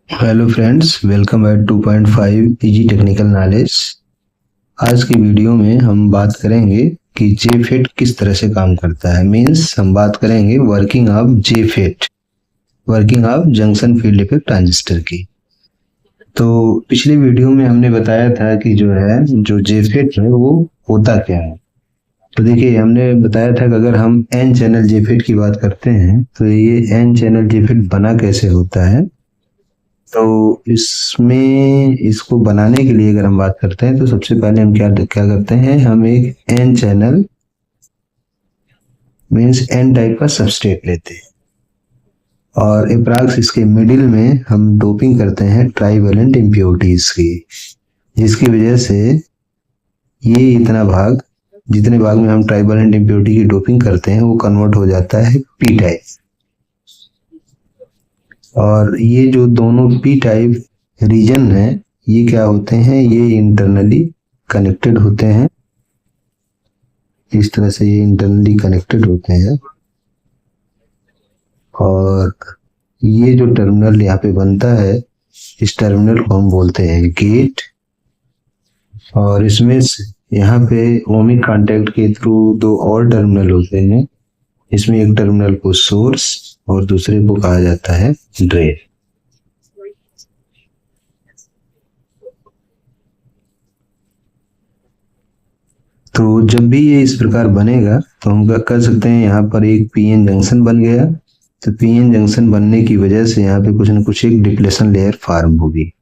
Hello friends, welcome eight 2.5 easy technical knowledge. आज की video में हम बात करेंगे कि जेफेट किस तरह से काम करता है। मींस हम बात करेंगे working of JFET, working of junction field effect transistor की। तो पिछली वीडियो में हमने बताया था कि जो जेफेट है वो होता क्या है। तो देखिए, हमने बताया था कि अगर हम एन चैनल जेफेट की बात करते हैं तो ये एन चैनल जेफेट बना कैसे होता है। तो इसमें इसको बनाने के लिए अगर हम बात करते हैं तो सबसे पहले हम क्या क्या करते हैं, हम एक N channel means N type का सबस्ट्रेट लेते हैं और अप्रॉक्स इसके मिडिल में हम डोपिंग करते हैं ट्राइवेलेंट इम्प्योरिटीज की, जिसकी वजह से ये इतना भाग, जितने भाग में हम ट्राइवेलेंट इम्प्योरिटी की डोपिंग करते हैं वो कन्वर्ट हो जाता है पी टाइप। और ये जो दोनों पी टाइप रीजन है ये क्या होते हैं, ये इंटरनली कनेक्टेड होते हैं। इस तरह से ये इंटरनली कनेक्टेड होते हैं और ये जो टर्मिनल यहाँ पे बनता है इस टर्मिनल को हम बोलते हैं गेट। और इसमें यहाँ पे ओमिक कांटेक्ट के थ्रू दो और टर्मिनल होते हैं। इसमें एक टर्मिनल को सोर्स और दूसरे को कहा जाता है ड्रेन। तो जब भी ये इस प्रकार बनेगा तो हम क्या कर सकते हैं, यहाँ पर एक पीएन जंक्शन बन गया। तो पीएन जंक्शन बनने की वजह से यहाँ पे कुछ न कुछ एक डिप्लेशन लेयर फॉर्म होगी,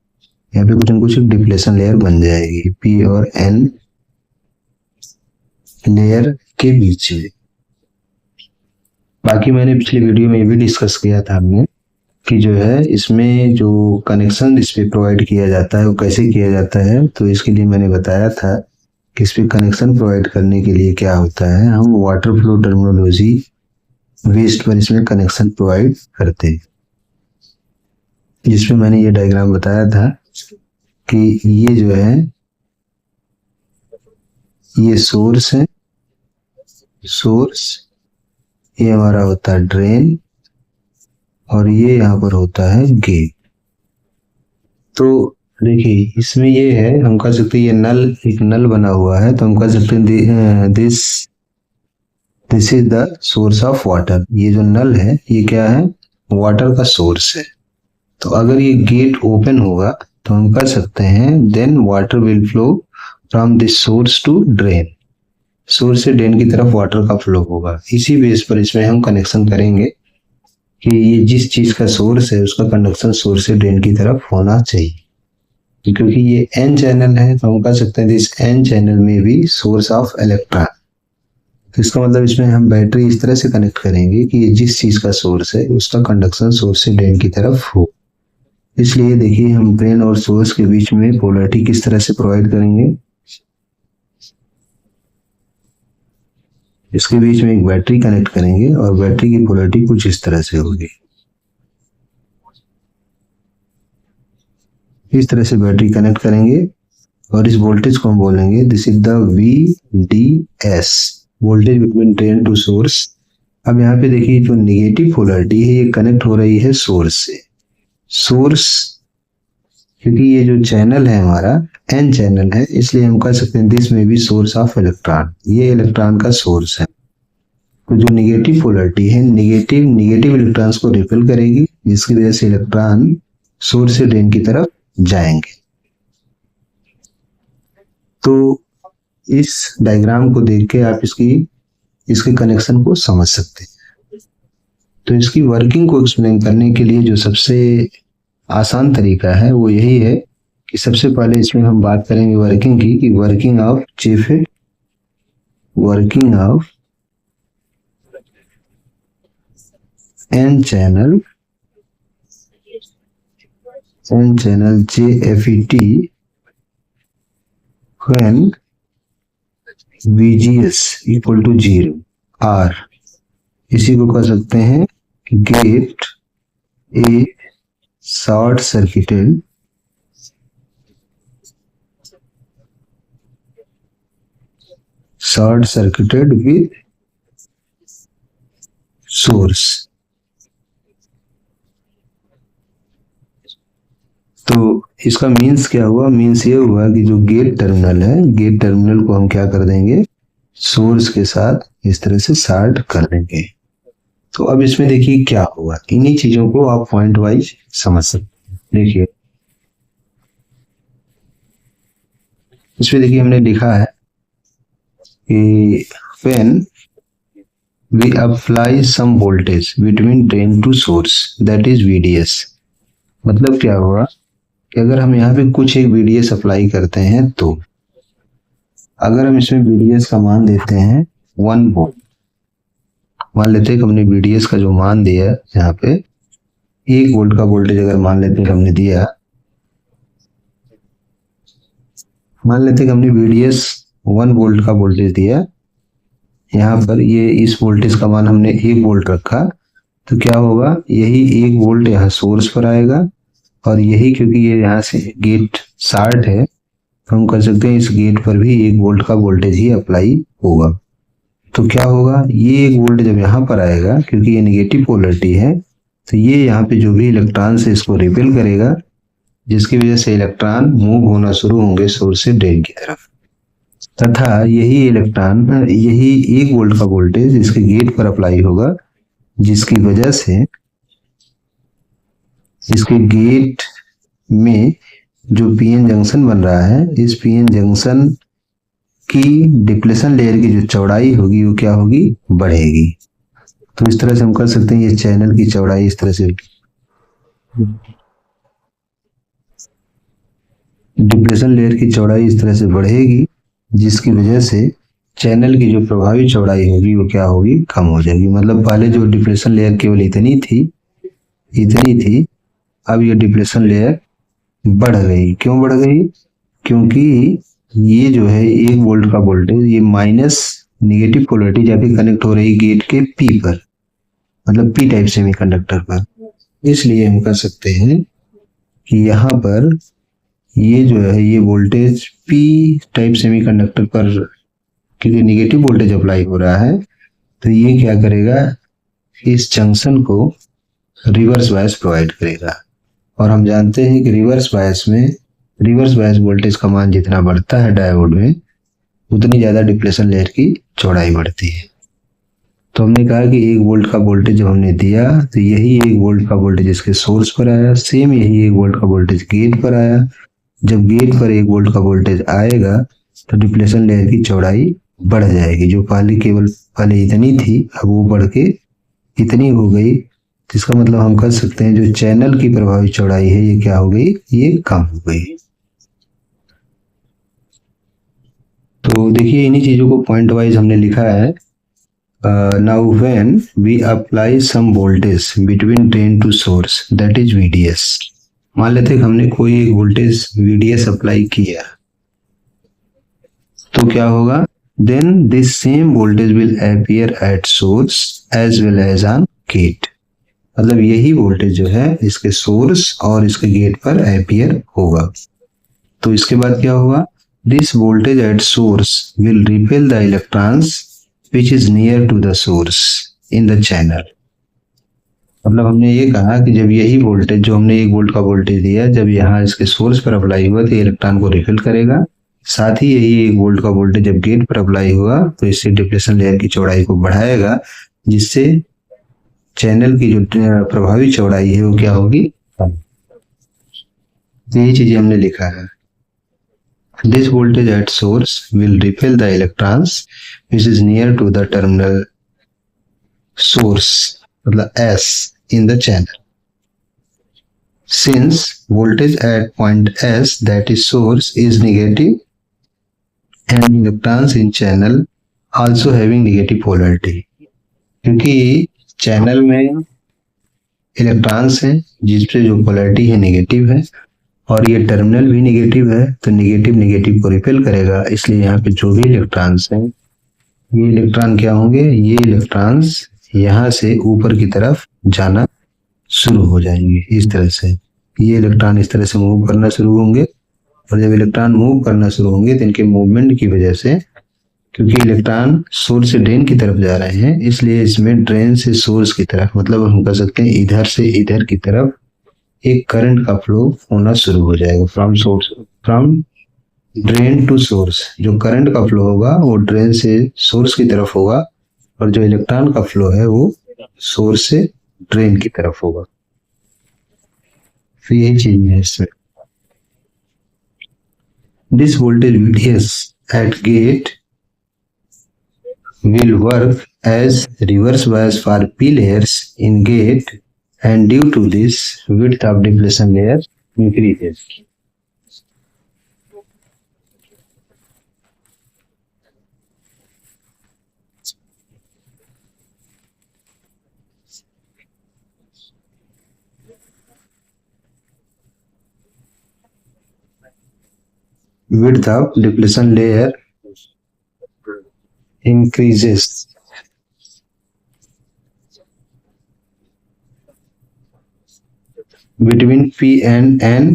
यहाँ पे कुछ न कुछ एक डिप्लेशन लेयर बन जाएगी पी और एन लेयर के बीच में। बाकी मैंने पिछली वीडियो में ये भी डिस्कस किया था हमने कि इसमें जो कनेक्शन इस पे प्रोवाइड किया जाता है वो कैसे किया जाता है। तो इसके लिए मैंने बताया था कि इस पे कनेक्शन प्रोवाइड करने के लिए क्या होता है, हम वाटर फ्लो टर्मिनोलॉजी वेस्ट पर इसमें कनेक्शन प्रोवाइड करते हैं, जिसमें मैंने ये डायग्राम बताया था कि ये सोर्स है, सोर्स ये हमारा होता है ड्रेन और ये यहाँ पर होता है गेट। तो देखिए, इसमें ये है, हम कह सकते हैं ये नल, एक नल बना हुआ है तो हम कह सकते हैं this is the source of water. ये जो नल है ये क्या है, वाटर का सोर्स है। तो अगर ये गेट ओपन होगा तो हम कह सकते हैं then water will flow from this source to drain. Source से ड्रेन की तरफ वाटर का फ्लो होगा। इसी बेस पर इसमें हम कनेक्शन करेंगे कि ये जिस चीज का सोर्स है उसका कंडक्शन सोर्स से ड्रेन की तरफ होना चाहिए। क्योंकि ये एन चैनल है तो हम कह सकते हैं दिस एन चैनल में भी सोर्स ऑफ इलेक्ट्रॉन। तो इसका मतलब इसमें हम बैटरी इस तरह से कनेक्ट करेंगे कि ये जिस चीज का सोर्स है उसका कंडक्शन सोर्स से ड्रेन की तरफ हो। इसलिए देखिए, हम ड्रेन और सोर्स के बीच में पोलैरिटी किस तरह से प्रोवाइड करेंगे। इसके बीच में एक बैटरी कनेक्ट करेंगे और बैटरी की पोलैरिटी कुछ इस तरह से होगी। इस तरह से बैटरी कनेक्ट करेंगे और इस वोल्टेज को हम बोलेंगे this is the VDS, voltage between drain to source. अब यहाँ पे देखिए, जो नेगेटिव पोलैरिटी है ये कनेक्ट हो रही है सोर्स से। सोर्स, क्योंकि ये जो चैनल है हमारा एन चैनल है, इसलिए हम कह सकते हैं दिस में भी सोर्स ऑफ इलेक्ट्रॉन, ये इलेक्ट्रॉन का सोर्स है। तो जो नेगेटिव पोलैरिटी है नेगेटिव नेगेटिव इलेक्ट्रॉन्स को रिपेल करेगी, जिसकी वजह से इलेक्ट्रॉन सोर्स से ड्रेन की तरफ जाएंगे। तो इस डायग्राम को देख के आप इसके कनेक्शन को समझ सकते हैं। तो इसकी वर्किंग को एक्सप्लेन करने के लिए जो सबसे आसान तरीका है वो यही है कि सबसे पहले इसमें हम बात करेंगे वर्किंग की, कि working of JFET, working of N channel JFET when VGS equal to 0 R। इसी को कह सकते हैं gate a short circuited with source. इसका मीन्स क्या हुआ, मीन्स ये हुआ कि जो गेट टर्मिनल है, गेट टर्मिनल को हम क्या कर देंगे, सोर्स के साथ इस तरह से शार्ट कर देंगे। तो अब इसमें देखिए क्या होगा, इन्हीं चीजों को आप पॉइंट वाइज समझ सकते हैं। देखिए इसमें देखिए हमने लिखा है कि when we apply some voltage between drain to source that is VDS, मतलब क्या हुआ कि अगर हम यहाँ पे कुछ एक VDS अप्लाई करते हैं, तो अगर हम इसमें VDS का मान देते हैं 1 वोल्ट, मान लेते हैं कि हमने VDS का जो मान दिया यहाँ पे 1 वोल्ट का वोल्टेज अगर मान लेते हैं हमने दिया, मान लेते हैं कि हमने VDS 1 वोल्ट का वोल्टेज दिया, यहाँ पर ये इस वोल्टेज का मान हमने 1 वोल्ट रखा, तो क्या होगा, यही 1 वोल्ट यहाँ सोर्स पर आएगा, और यही क्योंकि ये यहाँ से गेट शार्ट है, तो हम कर सकते हैं इस गेट पर भी 1 वोल्ट का वोल्टेज ही अप्लाई होगा। तो क्या होगा, ये 1 वोल्ट जब यहाँ पर आएगा, क्योंकि ये नेगेटिव पोलरिटी है, तो ये यहाँ पे जो भी इलेक्ट्रॉन से इसको रिपेल करेगा, जिसकी वजह से इलेक्ट्रॉन मूव होना शुरू होंगे सोर्स से ड्रेन की तरफ, तथा यही इलेक्ट्रॉन, यही 1 वोल्ट का वोल्टेज इसके गेट पर अप्लाई होगा, जिसकी वजह से इसके गेट में जो पीएन जंक्शन बन रहा है, इस पीएन जंक्शन की डिप्लेशन लेयर की जो चौड़ाई होगी वो क्या होगी, बढ़ेगी। तो इस तरह से हम कर सकते हैं, ये चैनल की चौड़ाई इस तरह से, डिप्लेशन लेयर की चौड़ाई इस तरह से बढ़ेगी, जिसकी वजह से चैनल की जो प्रभावी चौड़ाई होगी वो क्या होगी, कम हो जाएगी। मतलब पहले जो डिप्लेशन लेयर केवल इतनी थी, अब ये डिप्लेशन लेयर बढ़ गई। क्यों बढ़ गई, क्योंकि ये जो है 1 वोल्ट का वोल्टेज, ये माइनस नेगेटिव पोलरिटी जाके कनेक्ट हो रही गेट के पी पर, मतलब पी टाइप सेमीकंडक्टर पर। इसलिए हम कर सकते हैं कि यहाँ पर ये जो है, ये वोल्टेज पी टाइप सेमीकंडक्टर पर क्योंकि नेगेटिव वोल्टेज अप्लाई हो रहा है, तो ये क्या करेगा, इस जंक्शन को रिवर्स बायस प्रोवाइड करेगा। और हम जानते हैं कि रिवर्स बायस वोल्टेज का मान जितना बढ़ता है डायोड में, उतनी ज्यादा डिप्लेशन लेयर की चौड़ाई बढ़ती है। तो हमने कहा कि 1 वोल्ट का वोल्टेज जब हमने दिया, तो यही 1 वोल्ट का वोल्टेज इसके सोर्स पर आया, सेम यही 1 वोल्ट का वोल्टेज गेट पर आया। जब गेट पर 1 वोल्ट का वोल्टेज आएगा, तो डिप्लेशन लेयर की चौड़ाई बढ़ जाएगी, जो पहले इतनी थी, अब वो बढ़ के इतनी हो गई। इसका मतलब हम कर सकते हैं जो चैनल की प्रभावी चौड़ाई है, ये क्या हो गई, ये कम हो गई। तो देखिए इन्हीं चीजों को पॉइंट वाइज हमने लिखा है। Now when we apply some voltage between drain to source that is VDS, मान लेते हैं कि हमने कोई एक वोल्टेज VDS अप्लाई किया, तो क्या होगा, then this same voltage will appear at source as well as on gate, मतलब यही वोल्टेज जो है इसके सोर्स और इसके गेट पर अपीयर होगा। तो इसके बाद क्या होगा, this voltage at source will repel the electrons which is near to the source in the channel. मतलब हमने ये कहा कि जब यही वोल्टेज जो हमने 1 वोल्ट का वोल्टेज दिया, जब यहाँ इसके सोर्स पर अप्लाई हुआ तो इलेक्ट्रॉन को रिपेल करेगा, साथ ही यही 1 वोल्ट का वोल्टेज जब गेट पर अप्लाई हुआ तो इससे डिप्लेशन लेयर की चौड़ाई को बढ़ाएगा, जिससे चैनल की जो प्रभावी चौड़ाई है वो क्या होगी, यही चीजें हमने लिखा है। This voltage at source will repel the electrons which is near to the terminal source, मतलब S in the channel. Since voltage at point S, that is source, is negative and electrons in channel also having negative polarity, क्योंकि channel में electrons हैं जिसपे जो polarity है negative है, और ये टर्मिनल भी नेगेटिव है, तो नेगेटिव को रिपेल करेगा। इसलिए यहाँ पे जो भी इलेक्ट्रॉन्स हैं, ये इलेक्ट्रॉन क्या होंगे, ये इलेक्ट्रॉन्स यहाँ से ऊपर की तरफ जाना शुरू हो जाएंगे। इस तरह से ये इलेक्ट्रॉन इस तरह से मूव करना शुरू होंगे, और जब इलेक्ट्रॉन मूव करना शुरू होंगे तो इनके मूवमेंट की वजह से, क्योंकि इलेक्ट्रॉन सोर्स से ड्रेन की तरफ जा रहे हैं, इसलिए इसमें ड्रेन से सोर्स की तरफ, मतलब हम कह सकते हैं इधर से इधर की तरफ एक करंट का फ्लो होना शुरू हो जाएगा फ्रॉम ड्रेन टू सोर्स। जो करंट का फ्लो होगा वो ड्रेन से सोर्स की तरफ होगा, और जो इलेक्ट्रॉन का फ्लो है वो सोर्स से ड्रेन की तरफ होगा। तो यही चीज है इसमें। This voltage VDS at gate will work as reverse bias for P layers in gate, and due to this width of depletion layer increases. Width of depletion layer increases. Between P and N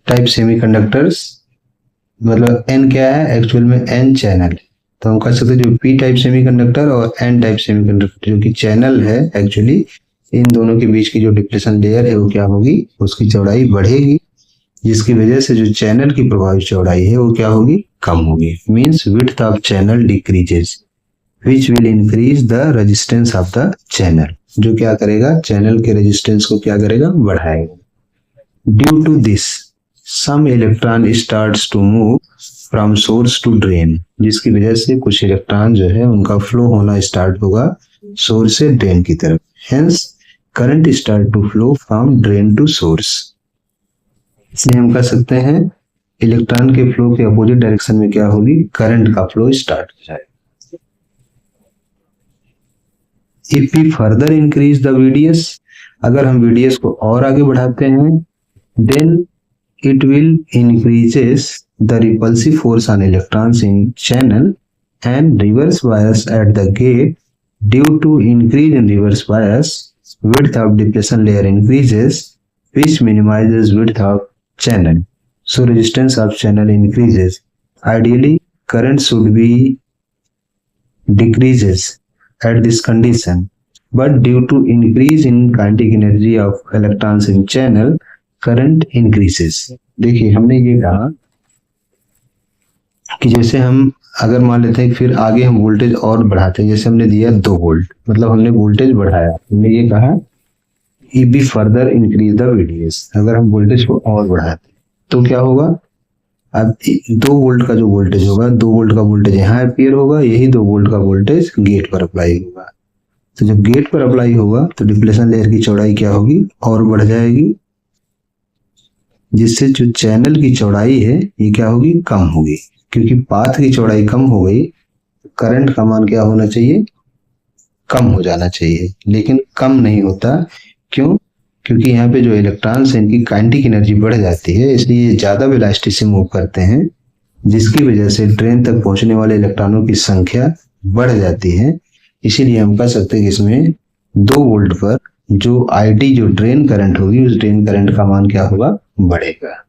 type semiconductors, मतलब N क्या है actual में, N channel. तो हम कह सकते हैं जो P टाइप सेमीकंडक्टर और N टाइप सेमीकंडक्टर जो कि चैनल है एक्चुअली, इन दोनों के बीच की जो डिप्लेशन लेयर है वो क्या होगी, उसकी चौड़ाई बढ़ेगी, जिसकी वजह से जो चैनल की प्रभावी चौड़ाई है वो क्या होगी, कम होगी। Means width of channel decreases which will increase the resistance of the channel, जो क्या करेगा, चैनल के रेजिस्टेंस को क्या करेगा, बढ़ाएगा। Due to this some electron starts to move from source to drain, जिसकी वजह से कुछ इलेक्ट्रॉन जो है उनका फ्लो होना स्टार्ट होगा सोर्स से ड्रेन की तरफ। Hence current start to flow from drain to source. इसलिए हम कह सकते हैं इलेक्ट्रॉन के फ्लो के अपोजिट डायरेक्शन में क्या होगी, करंट का फ्लो स्टार्ट हो जाएगा। If we further increase the VDS, अगर हम VDS को और आगे बढ़ाते हैं, then it will increases the repulsive force on electrons in channel and reverse bias at the gate. Due to increase in reverse bias, width of depletion layer increases, which minimizes width of channel. So resistance of channel increases. Ideally, current should be decreases at this condition, but due to increase in kinetic energy of electrons in channel, current increases. देखिए हमने ये कहा कि जैसे हम अगर मान लेते हैं फिर आगे हम वोल्टेज और बढ़ाते हैं, जैसे हमने दिया 2 वोल्ट, मतलब हमने वोल्टेज बढ़ाया, हमने ये कहा if we further increase the VDS, अगर हम वोल्टेज को और बढ़ाते तो क्या होगा, अब 2 वोल्ट का जो वोल्टेज होगा, 2 वोल्ट का वोल्टेज यहाँ अपियर होगा, यही 2 वोल्ट का वोल्टेज गेट पर अप्लाई होगा। तो जब गेट पर अप्लाई होगा तो डिप्लेशन लेयर की चौड़ाई क्या होगी, और बढ़ जाएगी, जिससे जो चैनल की चौड़ाई है ये क्या होगी, कम होगी। क्योंकि पाथ की चौड़ाई कम हो गई, करंट का मान क्या होना चाहिए, कम हो जाना चाहिए, लेकिन कम नहीं होता। क्यों? क्योंकि यहाँ पे जो इलेक्ट्रॉन्स हैं इनकी काइनेटिक एनर्जी बढ़ जाती है, इसलिए ज्यादा वेलोसिटी से मूव करते हैं, जिसकी वजह से ड्रेन तक पहुंचने वाले इलेक्ट्रॉनों की संख्या बढ़ जाती है। इसीलिए हम कह सकते हैं कि इसमें 2 वोल्ट पर जो ID जो ड्रेन करंट होगी, उस ड्रेन करंट का मान क्या होगा, बढ़ेगा।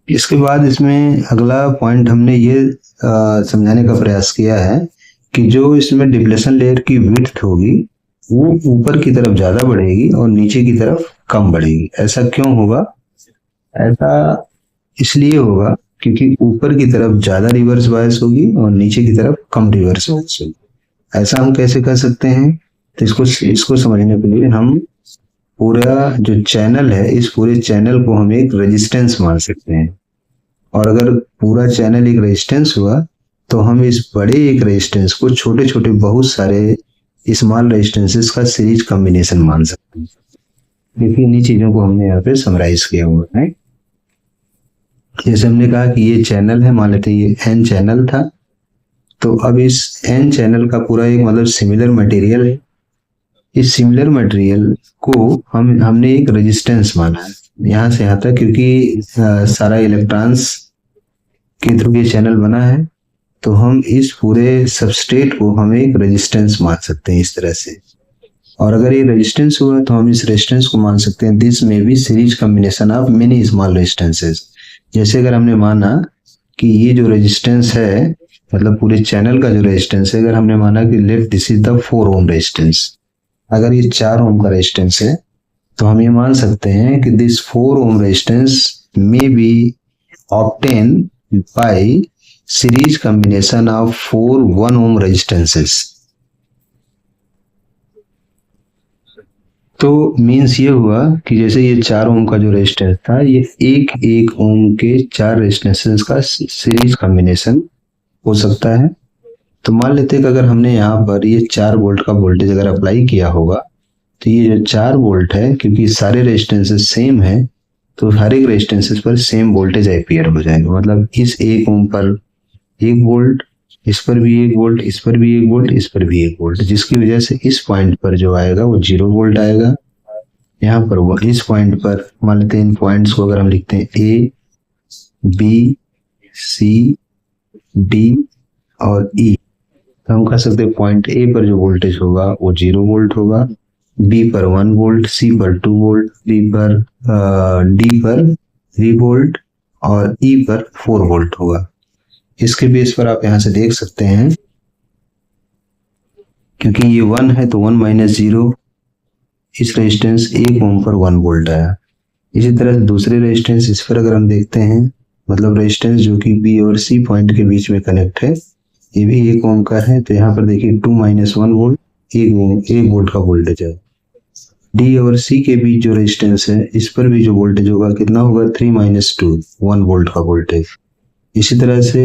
इसके बाद इसमें अगला पॉइंट हमने ये समझाने का प्रयास किया है कि जो इसमें डिप्लेशन लेयर की विड्थ होगी वो ऊपर की तरफ ज्यादा बढ़ेगी और नीचे की तरफ कम बढ़ेगी। ऐसा क्यों होगा? ऐसा इसलिए होगा क्योंकि ऊपर की तरफ ज्यादा रिवर्स बायस होगी और नीचे की तरफ कम रिवर्स बायस होगी। ऐसा हम कैसे कर सकते हैं? तो इसको समझने के लिए हम पूरा जो चैनल है, इस पूरे चैनल को हम एक रेजिस्टेंस मान सकते हैं, और अगर पूरा चैनल एक रेजिस्टेंस हुआ तो हम इस बड़े एक रेजिस्टेंस को छोटे छोटे बहुत सारे स्मॉल रेजिस्टेंसेस का सीरीज कॉम्बिनेशन मान सकते हैं। क्योंकि इन्हीं चीजों को हमने यहाँ पे समराइज किया हुआ है। जैसे हमने कहा कि ये चैनल है, मान लेते हैं ये N चैनल था, तो अब इस N चैनल का पूरा एक मतलब सिमिलर मटेरियल है। इस सिमिलर मटेरियल को हमने एक रेजिस्टेंस माना है यहाँ से यहाँ तक, क्योंकि सारा इलेक्ट्रॉन्स के थ्रू ये चैनल बना है, तो हम इस पूरे सबस्ट्रेट को हम एक रेजिस्टेंस मान सकते हैं इस तरह से। और अगर ये रेजिस्टेंस हुआ तो हम इस रेजिस्टेंस को मान सकते हैं this may be series combination of many small resistances. जैसे अगर हमने माना कि ये जो रेजिस्टेंस है मतलब पूरे चैनल का जो रेजिस्टेंस है, अगर हमने माना कि let this is the 4 ohm resistance, अगर ये 4 ओम का रेजिस्टेंस है तो हम ये मान सकते हैं कि this 4 ohm resistance may be obtain by series combination of 4 1 ohm resistances. तो मीन्स ये हुआ कि जैसे ये 4 ओम का जो रेजिस्टेंस था, ये 1 ओम के 4 रेजिस्टेंसेस का सीरीज कॉम्बिनेशन हो सकता है। तो मान लेते हैं कि अगर हमने यहाँ पर ये 4 वोल्ट का वोल्टेज अगर अप्लाई किया होगा, तो ये जो 4 वोल्ट है, क्योंकि सारे रेजिस्टेंसेस सेम है, तो हर एक रेजिस्टेंसेस पर सेम वोल्टेज अपीयर हो जाएगा। मतलब इस 1 ओम पर 1 वोल्ट, इस पर भी 1 वोल्ट, इस पर भी 1 वोल्ट, इस पर भी 1 वोल्ट, जिसकी वजह से इस पॉइंट पर जो आएगा वो 0 वोल्ट आएगा। यहाँ पर वो इस पॉइंट पर मान लेते हैं, इन पॉइंट्स को अगर हम लिखते हैं ए, बी, सी, डी और ई, तो हम कह सकते हैं पॉइंट ए पर जो वोल्टेज होगा वो 0 वोल्ट होगा, बी पर 1 वोल्ट, सी पर 2 वोल्ट, डी पर 3 वोल्ट और ई पर 4 वोल्ट होगा। इसके बेस पर आप यहां से देख सकते हैं, क्योंकि ये 1 है तो 1 माइनस 0, इस रेजिस्टेंस 1 ओम पर 1 वोल्ट आया। इसी तरह से दूसरे रेजिस्टेंस, इस पर अगर हम देखते हैं, मतलब रेजिस्टेंस जो कि बी और सी पॉइंट के बीच में कनेक्ट है, ये भी 1 ओम का है, तो यहाँ पर देखिए 2 माइनस 1 वोल्ट, 1 वोल्ट का वोल्टेज है। डी और सी के बीच जो रेजिस्टेंस है, इस पर भी जो वोल्टेज होगा कितना होगा, 3 माइनस 2, 1 वोल्ट का वोल्टेज। इसी तरह से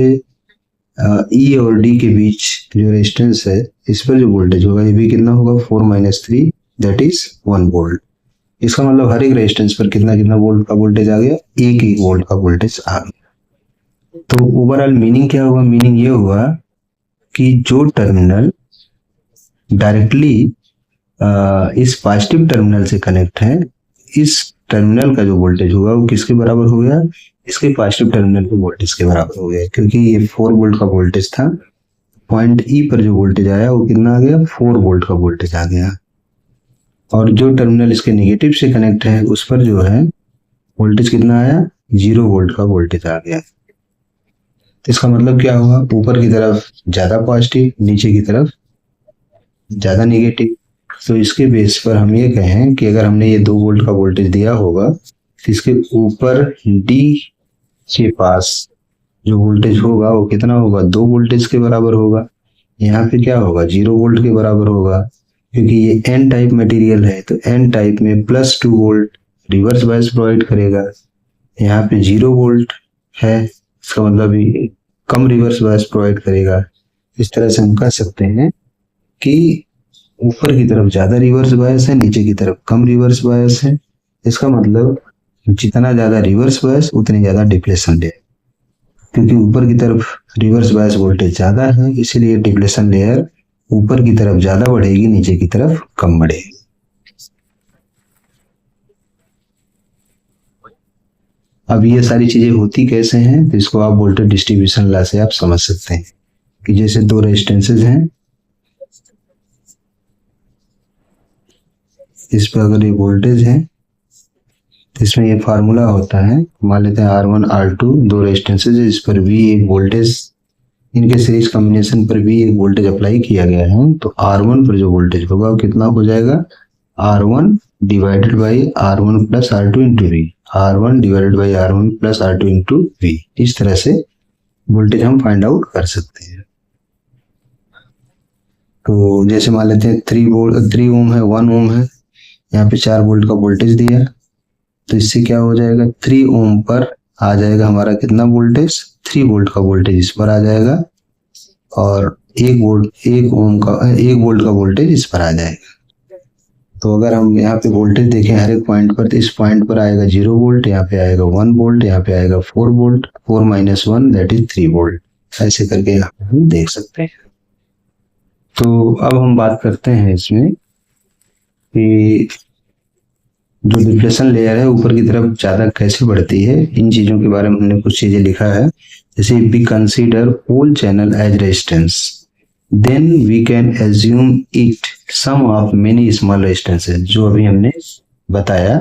ई और डी के बीच जो रेजिस्टेंस है, इस पर जो वोल्टेज होगा ये भी कितना होगा, 4 माइनस 3, दैट इज 1 वोल्ट। इसका मतलब हर एक रेजिस्टेंस पर कितना कितना वोल्ट का वोल्टेज आ गया, 1 वोल्ट का वोल्टेज आ गया। तो ओवरऑल मीनिंग क्या हुआ, मीनिंग ये हुआ कि जो टर्मिनल डायरेक्टली इस पॉजिटिव टर्मिनल से कनेक्ट है, इस टर्मिनल का जो वोल्टेज होगा वो किसके बराबर हो गया, इसके पॉजिटिव टर्मिनल के वोल्टेज के बराबर हो गया। क्योंकि ये 4 वोल्ट का वोल्टेज था, पॉइंट ई पर जो वोल्टेज आया वो कितना आ गया, 4 वोल्ट का वोल्टेज आ गया। और जो टर्मिनल इसके नेगेटिव से कनेक्ट है, उस पर जो है वोल्टेज कितना आया, 0 वोल्ट का वोल्टेज आ गया। तो इसका मतलब क्या हुआ, ऊपर की तरफ ज्यादा पॉजिटिव, नीचे की तरफ ज्यादा नेगेटिव। तो इसके बेस पर हम ये कहें कि अगर हमने ये 2 वोल्ट का वोल्टेज दिया होगा, तो इसके ऊपर डी के पास जो वोल्टेज होगा वो कितना होगा, 2 वोल्टेज के बराबर होगा। यहाँ पे क्या होगा, 0 वोल्ट के बराबर होगा। क्योंकि ये एन टाइप मटेरियल है, तो एन टाइप में plus 2 volt reverse bias provide करेगा। यहाँ पे 0 वोल्ट है, इसका मतलब ये कम रिवर्स बायस प्रोवाइड करेगा। इस तरह से हम कह सकते हैं कि ऊपर की तरफ ज्यादा रिवर्स बायस है, नीचे की तरफ कम रिवर्स बायस है। इसका मतलब जितना ज्यादा रिवर्स बायस उतनी ज्यादा डिप्लेशन लेयर, क्योंकि ऊपर की तरफ रिवर्स बायस वोल्टेज ज्यादा है, इसीलिए डिप्लेशन लेयर ऊपर की तरफ ज्यादा बढ़ेगी, नीचे की तरफ कम बढ़ेगी। अब ये सारी चीजें होती कैसे हैं, तो इसको आप वोल्टेज डिस्ट्रीब्यूशन लॉ से आप समझ सकते हैं कि जैसे 2 रेजिस्टेंसेज हैं, इस पर अगर ये वोल्टेज है, तो इसमें ये फार्मूला होता है, मान लेते हैं R1 R2 2 रेजिस्टेंसेज, इस पर भी एक वोल्टेज, इनके सीरीज कॉम्बिनेशन पर भी एक वोल्टेज अप्लाई किया गया है, तो R1 पर जो वोल्टेज होगा वो कितना हो जाएगा, R1 divided by R1 plus R2 into V, R1 divided by R1 plus R2 into V. इस तरह से वोल्टेज हम फाइंड आउट कर सकते हैं। तो जैसे मान लेते हैं 3 ओम है, 1 ओम है, यहाँ पे 4 वोल्ट का वोल्टेज दिया, तो इससे क्या हो जाएगा, 3 ओम पर आ जाएगा हमारा कितना वोल्टेज, 3 वोल्ट का वोल्टेज इस पर आ जाएगा, और 1 वोल्ट का वोल्टेज इस पर आ जाएगा। तो अगर हम यहाँ पे वोल्टेज देखें हर एक पॉइंट पर, तो इस पॉइंट पर आएगा 0 वोल्ट, यहाँ पे आएगा 1 वोल्ट, यहाँ पे आएगा 4 volt, 4 minus 1 that is 3 volt. ऐसे करके यहाँ पे हम देख सकते हैं। तो अब हम बात करते हैं इसमें कि जो डिप्लेशन लेयर है ऊपर की तरफ ज्यादा कैसे बढ़ती है, इन चीजों के बारे में हमने कुछ चीजें लिखा है। जैसे we consider whole channel as resistance, then we can assume it sum of many small resistances, जो अभी हमने बताया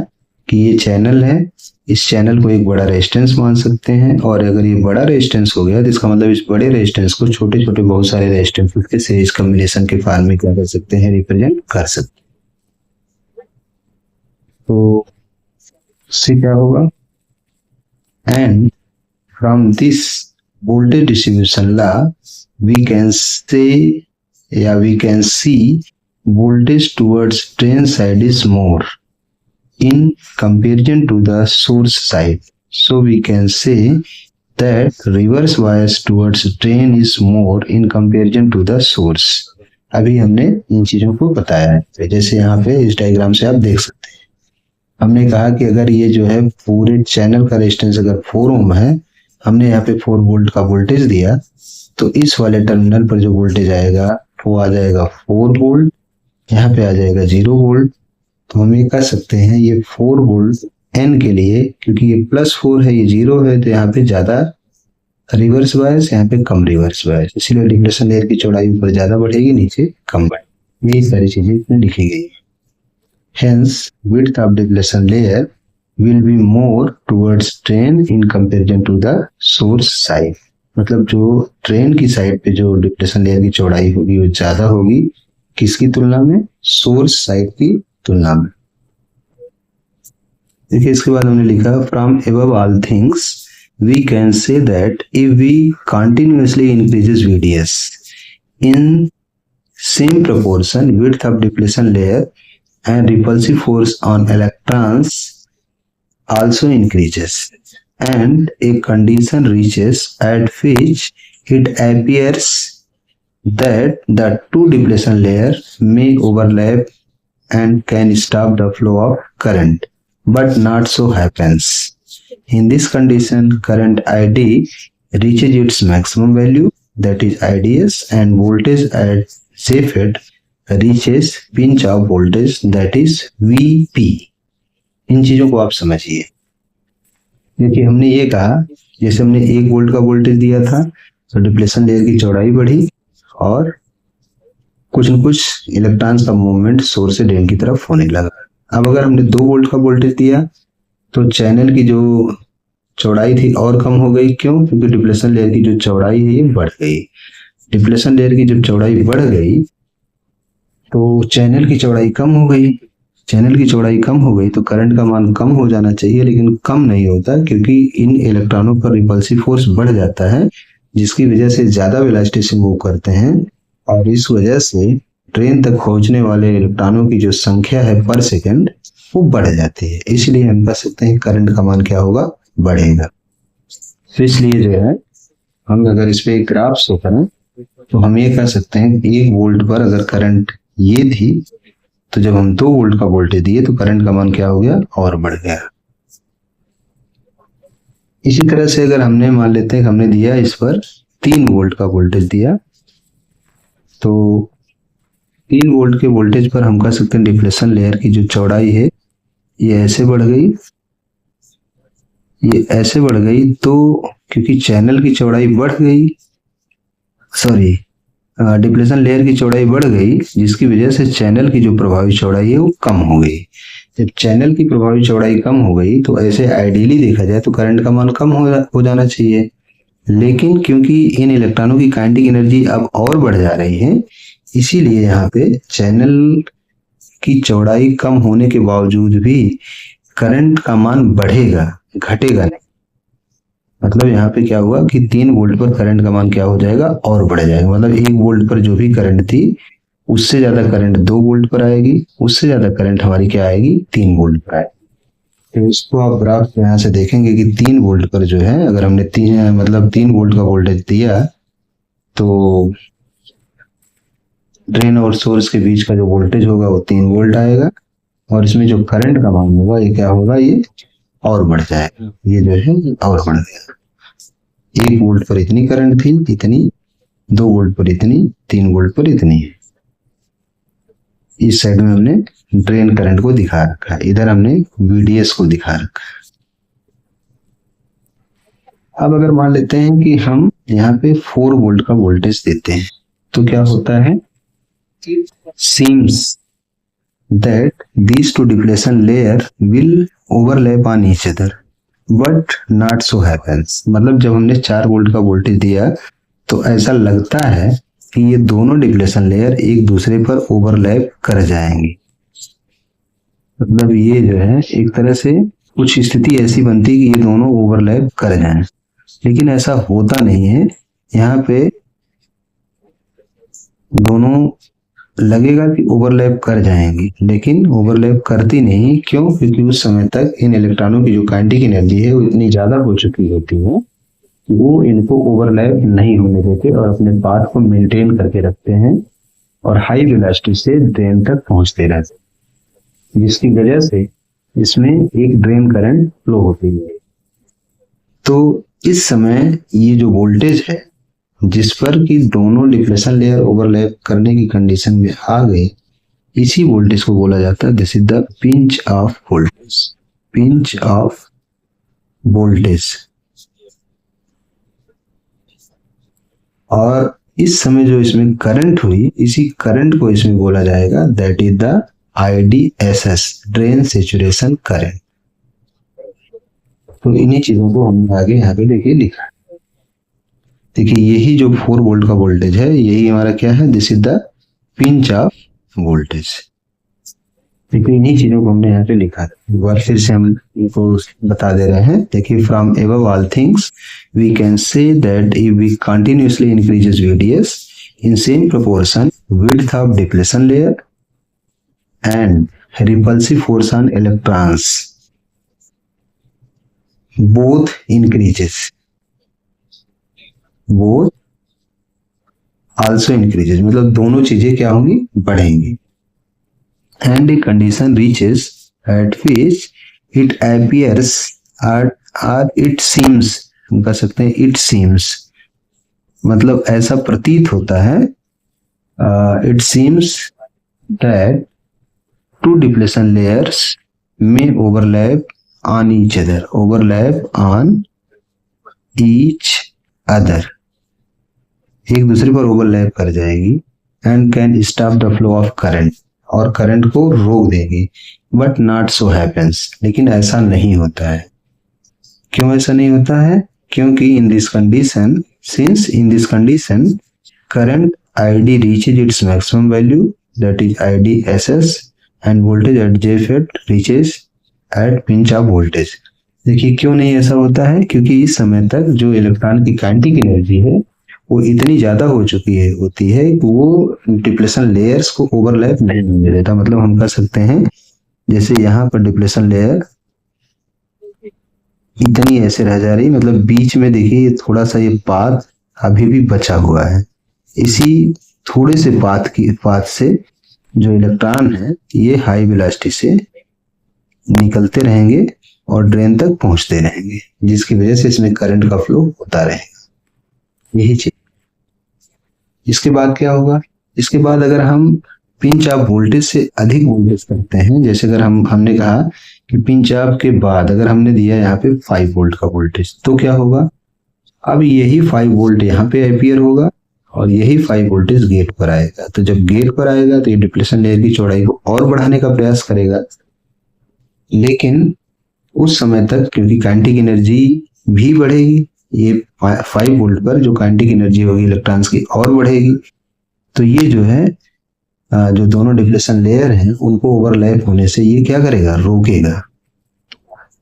कि ये चैनल है, इस चैनल को एक बड़ा रेजिस्टेंस मान सकते हैं, और अगर ये बड़ा रेजिस्टेंस हो गया तो इसका मतलब इस बड़े रेजिस्टेंस को छोटे छोटे बहुत सारे रेजिस्टेंस के सीरीज कॉम्बिनेशन के फॉर्म में क्या कर सकते हैं, रिप्रेजेंट कर सकते हैं। तो इससे क्या होगा, and from this voltage distribution law we can say या we can see voltage towards drain side is more in comparison to the source side. So we can say that reverse bias towards drain is more in comparison to the source. अभी हमने इन चीजों को बताया है, जैसे यहाँ पे इस डायग्राम से आप देख सकते हैं। हमने कहा कि अगर ये जो है पूरे चैनल का रेजिस्टेंस अगर 4 ओम है, हमने यहाँ पे 4 वोल्ट का वोल्टेज दिया, तो इस वाले टर्मिनल पर जो वोल्टेज आएगा वो आ जाएगा 4 वोल्ट, यहाँ पे आ जाएगा 0 वोल्ट। तो हम ये कह सकते हैं ये 4 वोल्ट एन के लिए, क्योंकि ये +4 है, ये 0 है, तो यहाँ पे ज्यादा रिवर्स बायस, यहाँ पे कम रिवर्स बायस, इसीलिए डिप्लेशन लेयर की चौड़ाई ऊपर ज्यादा बढ़ेगी, नीचे कम बढ़ेगी। यही सारी चीजें इसमें लिखी गई है। Hence width of depletion layer will be more towards drain in comparison to the source side. मतलब जो ड्रेन की साइड पे जो डिप्लेशन लेयर की चौड़ाई होगी वो ज्यादा होगी, किसकी तुलना में, सोर्स साइड की तुलना में। देखिए इसके बाद हमने लिखा from above all things we can say that if we continuously increases VDS in same proportion width of depletion layer and repulsive force on electrons also increases, and a condition reaches at which it appears that the two depletion layers may overlap and can stop the flow of current, but not so happens. In this condition, current ID reaches its maximum value, that is IDS, and voltage at JFET reaches pinch of voltage, that is VP. इन चीजों को आप समझिए। देखिए हमने ये कहा, जैसे हमने 1 वोल्ट का वोल्टेज दिया था तो डिप्लेशन लेयर की चौड़ाई बढ़ी और कुछ न कुछ इलेक्ट्रॉन्स का मूवमेंट सोर्स से ड्रेन की तरफ होने लगा। अब अगर हमने 2 वोल्ट का वोल्टेज दिया तो चैनल की जो चौड़ाई थी और कम हो गई। क्यों? क्योंकि डिप्लेशन लेयर की जो चौड़ाई है ये बढ़ गई। डिप्लेशन लेयर की जब चौड़ाई बढ़ गई तो चैनल की चौड़ाई कम हो गई। चैनल की चौड़ाई कम हो गई तो करंट का मान कम हो जाना चाहिए, लेकिन कम नहीं होता, क्योंकि इन इलेक्ट्रॉनों पर रिपल्सिव फोर्स बढ़ जाता है, जिसकी वजह से ज्यादा वेलोसिटी से मूव करते हैं, और इस वजह से ड्रेन तक पहुंचने वाले इलेक्ट्रॉनों की जो संख्या है पर सेकंड वो बढ़ जाती है। इसलिए हम कह सकते हैं करंट का मान क्या होगा, बढ़ेगा। तो इसलिए जो है हम अगर इस पे एक ग्राफ शो करें तो हम ये कह सकते हैं 1 वोल्ट पर अगर करंट ये थी तो जब हम 2 वोल्ट का वोल्टेज दिए तो करंट का मान क्या हो गया, और बढ़ गया। इसी तरह से अगर हमने मान लेते हैं कि हमने दिया इस पर 3 वोल्ट का वोल्टेज दिया, तो 3 वोल्ट के वोल्टेज पर हम कह सकते हैं डिप्लेशन लेयर की जो चौड़ाई है ये ऐसे बढ़ गई, ये ऐसे बढ़ गई। तो क्योंकि चैनल की चौड़ाई बढ़ गई, सॉरी डिप्लेशन लेयर की चौड़ाई बढ़ गई, जिसकी वजह से चैनल की जो प्रभावी चौड़ाई है वो कम हो गई। जब चैनल की प्रभावी चौड़ाई कम हो गई तो ऐसे आइडियली देखा जाए तो करंट का मान कम हो जाना चाहिए, लेकिन क्योंकि इन इलेक्ट्रॉनों की काइनेटिक एनर्जी अब और बढ़ जा रही है, इसीलिए यहाँ पे चैनल की चौड़ाई कम होने के बावजूद भी करंट का मान बढ़ेगा, घटेगा नहीं। मतलब यहाँ पे क्या हुआ कि 3 वोल्ट पर करंट का मान क्या हो जाएगा, और बढ़ जाएगा। मतलब 1 वोल्ट पर जो भी करंट थी उससे ज्यादा करंट 2 वोल्ट पर आएगी, उससे ज्यादा करंट हमारी क्या आएगी, 3 वोल्ट पर आएगी। तो इसको आप ग्राफ यहाँ से देखेंगे कि 3 वोल्ट पर जो है अगर हमने 3 वोल्ट का वोल्टेज दिया तो ड्रेन और सोर्स के बीच का जो वोल्टेज होगा वो 3 वोल्ट आएगा, और इसमें जो करंट का मान होगा ये क्या होगा, ये और बढ़ जाएगा। ये जो है और बढ़ गया। 1 वोल्ट पर इतनी करंट थी, इतनी, 2 वोल्ट पर इतनी, 3 वोल्ट पर इतनी है। इस साइड में हमने ड्रेन करंट को दिखा रखा है, इधर हमने VDS को दिखा रखा है। अब अगर मान लेते हैं कि हम यहाँ पे 4 वोल्ट का वोल्टेज देते हैं तो क्या होता है, seems that these two depletion layer will overlap on each other but not so happens। मतलब जब हमने 4 वोल्ट का वोल्टेज दिया तो ऐसा लगता है कि ये दोनों डिप्लेशन लेयर एक दूसरे पर ओवरलैप कर जाएंगे। मतलब ये जो है एक तरह से कुछ स्थिति ऐसी बनती है कि ये दोनों ओवरलैप कर जाएं, लेकिन ऐसा होता नहीं है। यहाँ पे दोनों लगेगा कि ओवरलैप कर जाएंगी, लेकिन ओवरलैप करती नहीं। क्यों? क्योंकि उस समय तक इन इलेक्ट्रॉनों की जो काइनेटिक एनर्जी है वो इतनी ज्यादा हो चुकी होती है कि वो इनको ओवरलैप नहीं होने देते और अपने पाथ को मेंटेन करके रखते हैं और हाई वेलोसिटी से ड्रेन तक पहुंचते रहते हैं, जिसकी वजह से इसमें एक ड्रेन करंट फ्लो होती है। तो इस समय ये जो वोल्टेज है जिस पर कि दोनों डिप्लेशन लेयर ओवरलैप करने की कंडीशन में आ गए, इसी वोल्टेज को बोला जाता है this is the pinch off voltage. Pinch off voltage. और इस समय जो इसमें करंट हुई, इसी करंट को इसमें बोला जाएगा that is the IDSS, drain saturation current. तो इन्हीं चीजों को हमने आगे यहाँ पे देखिए लिखा। देखिए यही जो 4 वोल्ट का वोल्टेज है यही हमारा क्या है, this is the pinch off voltage. देखिए इन्हीं चीजों को हमने यहाँ पे लिखा। एक बार फिर से हम इनको बता दे रहे हैं। देखिए from above all things we can say that if we continuously increases VDS in same proportion width of depletion layer and repulsive force on electrons both increases, both also increases, मतलब दोनों चीजें क्या होंगी, बढ़ेंगी। and a condition reaches at which it appears or it seems, हम कह सकते हैं it seems, मतलब ऐसा प्रतीत होता है, it seems that two depletion layers may overlap on each other, overlap on each other, एक दूसरे पर ओवरलैप कर जाएगी and can stop the flow of current, और करंट को रोक देगी। बट नॉट सो हैपेंस, लेकिन ऐसा नहीं होता है। क्यों ऐसा नहीं होता है? क्योंकि in this condition, since in this condition current ID reaches its maximum value, that is IDSS, and voltage at JFET reaches at pinch of voltage। देखिए क्यों नहीं ऐसा होता है? क्योंकि इस समय तक जो इलेक्ट्रॉन की काइनेटिक एनर्जी है वो इतनी ज्यादा हो चुकी है होती है कि वो डिप्लेशन लेयर्स को ओवरलैप नहीं होने देता। मतलब हम कह सकते हैं जैसे यहाँ पर डिप्लेशन लेयर इतनी ऐसे रह जा रही, मतलब बीच में देखिए थोड़ा सा ये पाथ अभी भी बचा हुआ है। इसी थोड़े से पाथ से जो इलेक्ट्रॉन है ये हाई वेलोसिटी से निकलते रहेंगे और ड्रेन तक पहुंचते रहेंगे, जिसकी वजह से इसमें करंट का फ्लो होता रहेगा। यही चीज। इसके बाद क्या होगा? इसके बाद अगर हम पिंच ऑफ वोल्टेज से अधिक वोल्टेज करते हैं, जैसे अगर हमने कहा कि पिंच ऑफ के बाद अगर हमने दिया यहाँ पे 5 वोल्ट का वोल्टेज, तो क्या होगा? अब यही 5 वोल्ट यहाँ पे अपीयर होगा और यही 5 वोल्टेज गेट पर आएगा। तो जब गेट पर आएगा तो ये डिप्लेशन लेयर की चौड़ाई को और बढ़ाने का प्रयास करेगा, लेकिन उस समय तक क्योंकि काइनेटिक एनर्जी भी बढ़ेगी, ये 5 वोल्ट पर जो काइनेटिक एनर्जी होगी इलेक्ट्रॉन्स की और बढ़ेगी, तो ये जो है जो दोनों डिप्लेशन लेयर हैं उनको ओवरलैप होने से ये क्या करेगा? रोकेगा,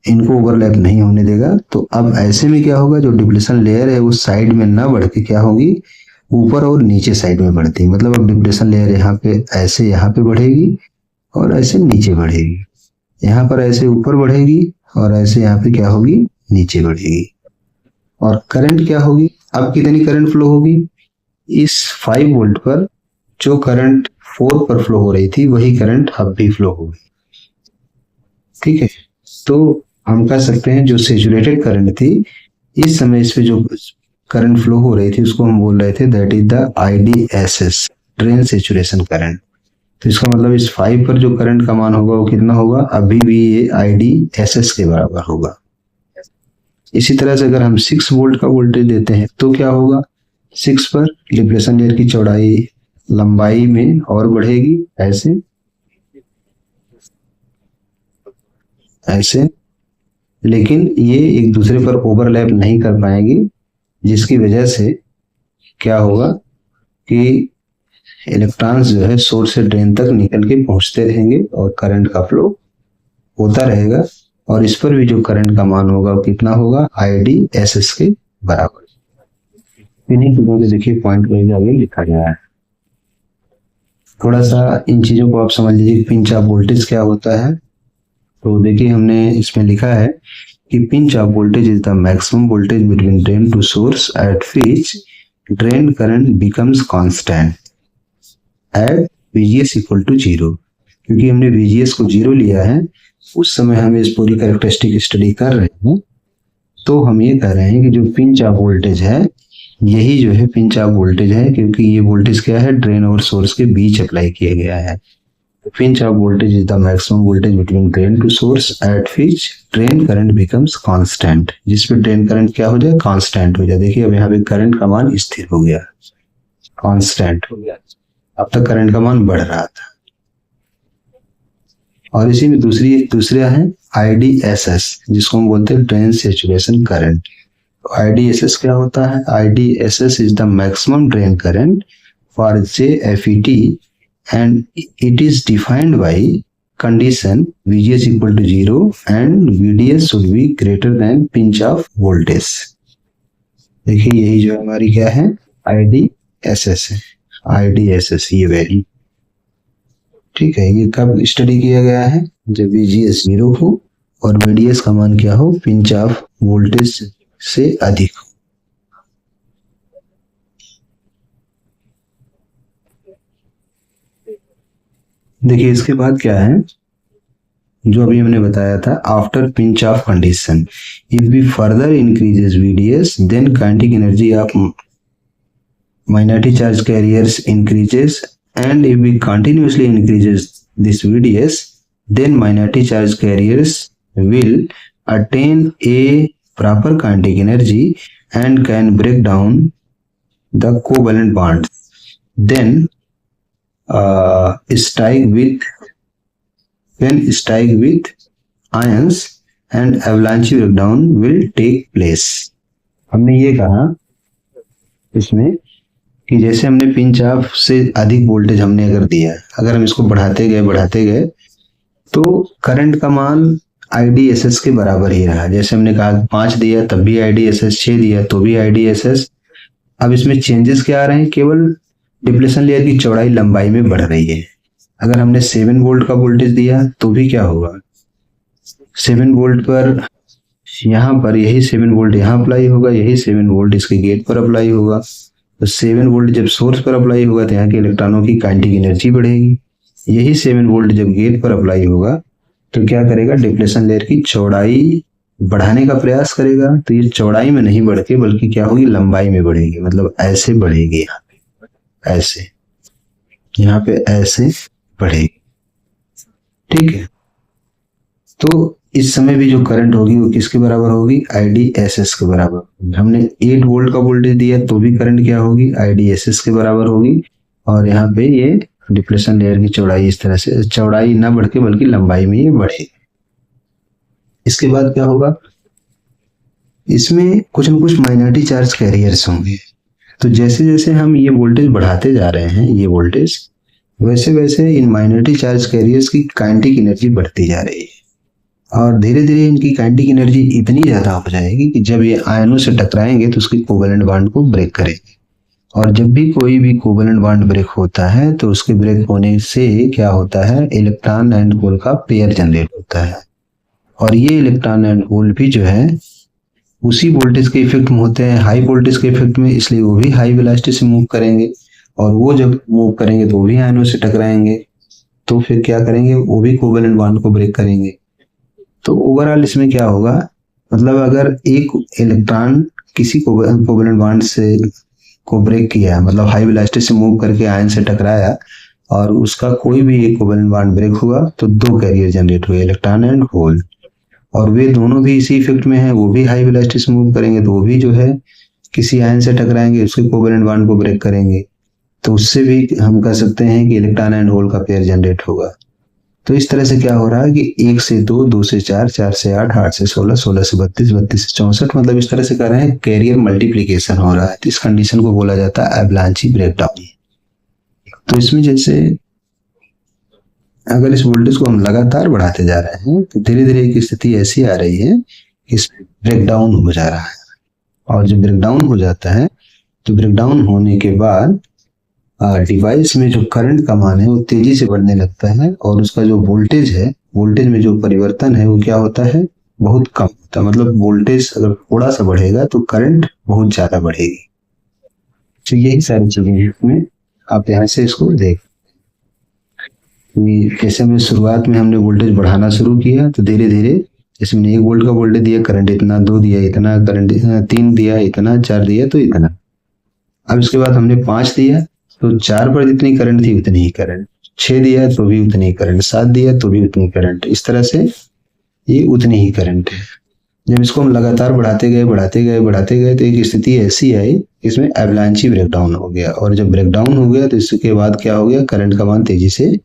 इनको ओवरलैप नहीं होने देगा। तो अब ऐसे में क्या होगा? जो डिप्लेशन लेयर है उस साइड में ना बढ़ के क्या होगी? ऊपर और नीचे साइड में बढ़ती है। मतलब अब डिप्लेशन लेयर यहाँ पे ऐसे यहाँ पे बढ़ेगी और ऐसे नीचे बढ़ेगी, यहाँ पर ऐसे ऊपर बढ़ेगी और ऐसे यहाँ पे क्या होगी? नीचे बढ़ेगी। और करंट क्या होगी? अब कितनी करंट फ्लो होगी? इस 5 वोल्ट पर जो करंट 4 पर फ्लो हो रही थी वही करंट अब भी फ्लो होगी। ठीक है, तो हम कह सकते हैं जो सैचुरेटेड करंट थी इस समय इस पे जो करंट फ्लो हो रही थी उसको हम बोल रहे थे that is the IDSS, drain saturation current. तो इसका मतलब इस 5 पर जो करंट का मान होगा वो कितना होगा? अभी भी ये IDSS के बराबर होगा। इसी तरह से अगर हम 6 वोल्ट का वोल्टेज देते हैं तो क्या होगा? 6 पर डिप्लेशन लेयर की चौड़ाई लंबाई में और बढ़ेगी ऐसे, ऐसे, लेकिन ये एक दूसरे पर ओवरलैप नहीं कर पाएंगी, जिसकी वजह से क्या होगा कि इलेक्ट्रॉन्स जो है सोर्स से ड्रेन तक निकल के पहुंचते रहेंगे और करंट का फ्लो होता रहेगा, और इस पर भी जो करंट का मान होगा वो कितना होगा, IDSS के बराबर। इन्हीं चीजों के देखिए पॉइंट वाइज आगे लिखा गया है। थोड़ा सा इन चीजों को आप समझ लीजिए। पिंच ऑफ वोल्टेज क्या होता है, तो देखिए हमने इसमें लिखा है कि pinch off voltage is the maximum voltage between drain to source at which drain current becomes constant at VGS equal to 0। क्योंकि हमने VGS को 0 लिया है, उस समय हम इस पूरी कैरेक्टरिस्टिक स्टडी कर रहे हैं, तो हम ये कह रहे हैं कि जो पिंच ऑफ वोल्टेज है, यही जो है पिंच ऑफ वोल्टेज है, क्योंकि ये वोल्टेज क्या है, ड्रेन और सोर्स के बीच अप्लाई किया गया है। Pinch off voltage is the maximum voltage between drain to source at which drain current becomes constant, जिसपे ड्रेन करंट क्या हो जाए, कांस्टेंट हो जाए। देखिए अब यहाँ पे करंट का मान स्थिर हो गया, कांस्टेंट हो गया। अब तक करंट का मान बढ़ रहा था। और इसी में दूसरा है IDSS, जिसको हम बोलते हैं ड्रेन सैचुरेशन करंट। IDSS क्या होता है, IDSS is the maximum drain current for JFET and it is defined by condition VGS equal to 0 and VDS should be greater than pinch of voltage। देखिए यही जो हमारी क्या है, IDSS है, IDSS ये वैल्यू, ठीक है। ये कब स्टडी किया गया है, जब VGS 0 हो और VDS का मान क्या हो, पिंच ऑफ वोल्टेज से अधिक हो। देखिए इसके बाद क्या है, जो अभी हमने बताया था, after pinch off condition if we further increases VDS then kinetic energy of minority charge carriers increases and if we continuously increases this VDS then minority charge carriers will attain a proper kinetic energy and can break down the covalent bonds, then strike with ions and avalanche breakdown will take place। हमने ये कहा इसमें कि जैसे हमने pinch of से अधिक voltage हमने अगर दिया, अगर हम इसको बढ़ाते गए तो करंट का मान IDSS के बराबर ही रहा। जैसे हमने कहा 5 दिया तब भी IDSS, 6 दिया तो भी IDSS। अब इसमें चेंजेस क्या आ रहे हैं, केवल डिप्लेशन लेयर की चौड़ाई लंबाई में बढ़ रही है। अगर हमने 7 वोल्ट का वोल्टेज दिया तो भी क्या होगा, 7 वोल्ट पर यहाँ पर यही 7 वोल्ट यहाँ अप्लाई होगा, यही 7 वोल्ट इसके गेट पर अप्लाई होगा। तो 7 वोल्ट जब सोर्स पर अप्लाई होगा तो यहाँ के इलेक्ट्रॉनों की काइनेटिक एनर्जी बढ़ेगी। यही 7 वोल्ट जब गेट पर अप्लाई होगा तो क्या करेगा, डिप्लेशन लेयर की चौड़ाई बढ़ाने का प्रयास करेगा। तो ये चौड़ाई में नहीं बढ़ के बल्कि क्या होगी, लंबाई में बढ़ेगी, मतलब ऐसे बढ़ेगी, यहाँ पे ऐसे, यहाँ पे ऐसे बढ़ेगी, ठीक है। तो इस समय भी जो करंट होगी वो किसके बराबर होगी, IDSS के बराबर। हमने 8 वोल्ट का वोल्टेज दिया तो भी करंट क्या होगी, IDSS के बराबर होगी। और यहाँ पे ये डिप्लेशन लेयर की चौड़ाई इस तरह से, चौड़ाई ना बढ़ के बल्कि लंबाई में ये बढ़ेगी। इसके बाद क्या होगा, इसमें कुछ न कुछ माइनॉरिटी चार्ज कैरियर्स होंगे। तो जैसे जैसे हम ये वोल्टेज बढ़ाते जा रहे हैं, ये वोल्टेज, वैसे वैसे इन माइनॉरिटी चार्ज कैरियर्स की काइनेटिक एनर्जी बढ़ती जा रही है और धीरे धीरे इनकी काइनेटिक एनर्जी इतनी ज्यादा हो जाएगी कि जब ये आयनों से टकराएंगे तो उसकी कोवेलेंट बॉन्ड को ब्रेक करेंगे। और जब भी कोई भी कोवेलेंट बॉन्ड ब्रेक होता है तो उसके ब्रेक होने से क्या होता है, इलेक्ट्रॉन एंड होल का पेयर जनरेट होता है। और ये इलेक्ट्रॉन एंड होल भी जो है उसी वोल्टेज के इफेक्ट में होते हैं, हाई वोल्टेज के इफेक्ट में, इसलिए वो भी हाई वेलोसिटी से मूव करेंगे। और वो जब मूव करेंगे तो वो भी आयनों से टकराएंगे, तो फिर क्या करेंगे, वो भी कोवेलेंट बॉन्ड को ब्रेक करेंगे। तो ओवरऑल इसमें क्या होगा, मतलब अगर एक इलेक्ट्रॉन किसी कोवेलेंट बॉन्ड से को ब्रेक किया, मतलब हाई वेलोसिटी से मूव करके आयन से टकराया और उसका कोई भी एक कोवेलेंट बॉन्ड ब्रेक हुआ तो 2 कैरियर जनरेट हुए, इलेक्ट्रॉन एंड होल। और वे दोनों भी इसी इफेक्ट में हैं, वो भी हाई वेलोसिटी से मूव करेंगे तो वो भी जो है किसी आयन से टकराएंगे, उसके कोवेलेंट बॉन्ड को ब्रेक करेंगे। तो उससे भी हम कह सकते हैं कि इलेक्ट्रॉन एंड होल का पेयर जनरेट होगा। तो इस तरह से क्या हो रहा है कि 1 से 2, 2 से 4, 4 से 8, 8 से 16, 16 से 32, 32 से 64, मतलब इस तरह से कर रहे हैं, कैरियर मल्टीप्लीकेशन हो रहा है। तो इस कंडीशन को बोला जाता है एवलांची ब्रेकडाउन। तो इसमें जैसे अगर इस वोल्टेज को हम लगातार बढ़ाते जा रहे हैं तो धीरे धीरे एक स्थिति ऐसी आ रही है कि इस ब्रेकडाउन हो जा रहा है, और जब ब्रेकडाउन हो जाता है तो ब्रेकडाउन होने के बाद डिवाइस में जो करंट का मान है वो तेजी से बढ़ने लगता है, और उसका जो वोल्टेज है, वोल्टेज में जो परिवर्तन है वो क्या होता है, बहुत कम होता है। मतलब वोल्टेज अगर थोड़ा सा बढ़ेगा तो करंट बहुत ज्यादा बढ़ेगी। तो यही सारी चीजें हैं इसमें, आप यहाँ से इसको देख। जैसे में शुरुआत में हमने वोल्टेज बढ़ाना शुरू किया तो धीरे धीरे जैसे मैंने 1 वोल्ट का वोल्टेज दिया, करंट इतना, 2 दिया इतना, करंट 3 दिया इतना, 4 दिया तो इतना। अब इसके बाद हमने 5 दिया तो 4 पर जितनी करंट थी उतनी ही करंट, 6 दिया तो भी उतनी ही करंट, 7 दिया तो भी उतनी करंट, इस तरह से ये उतनी ही करंट है। जब इसको हम लगातार बढ़ाते गए तो एक स्थिति ऐसी आई, इसमें एवलांची ब्रेकडाउन हो गया, और जब ब्रेकडाउन हो गया तो इसके बाद क्या हो गया, करंट का मान तेजी से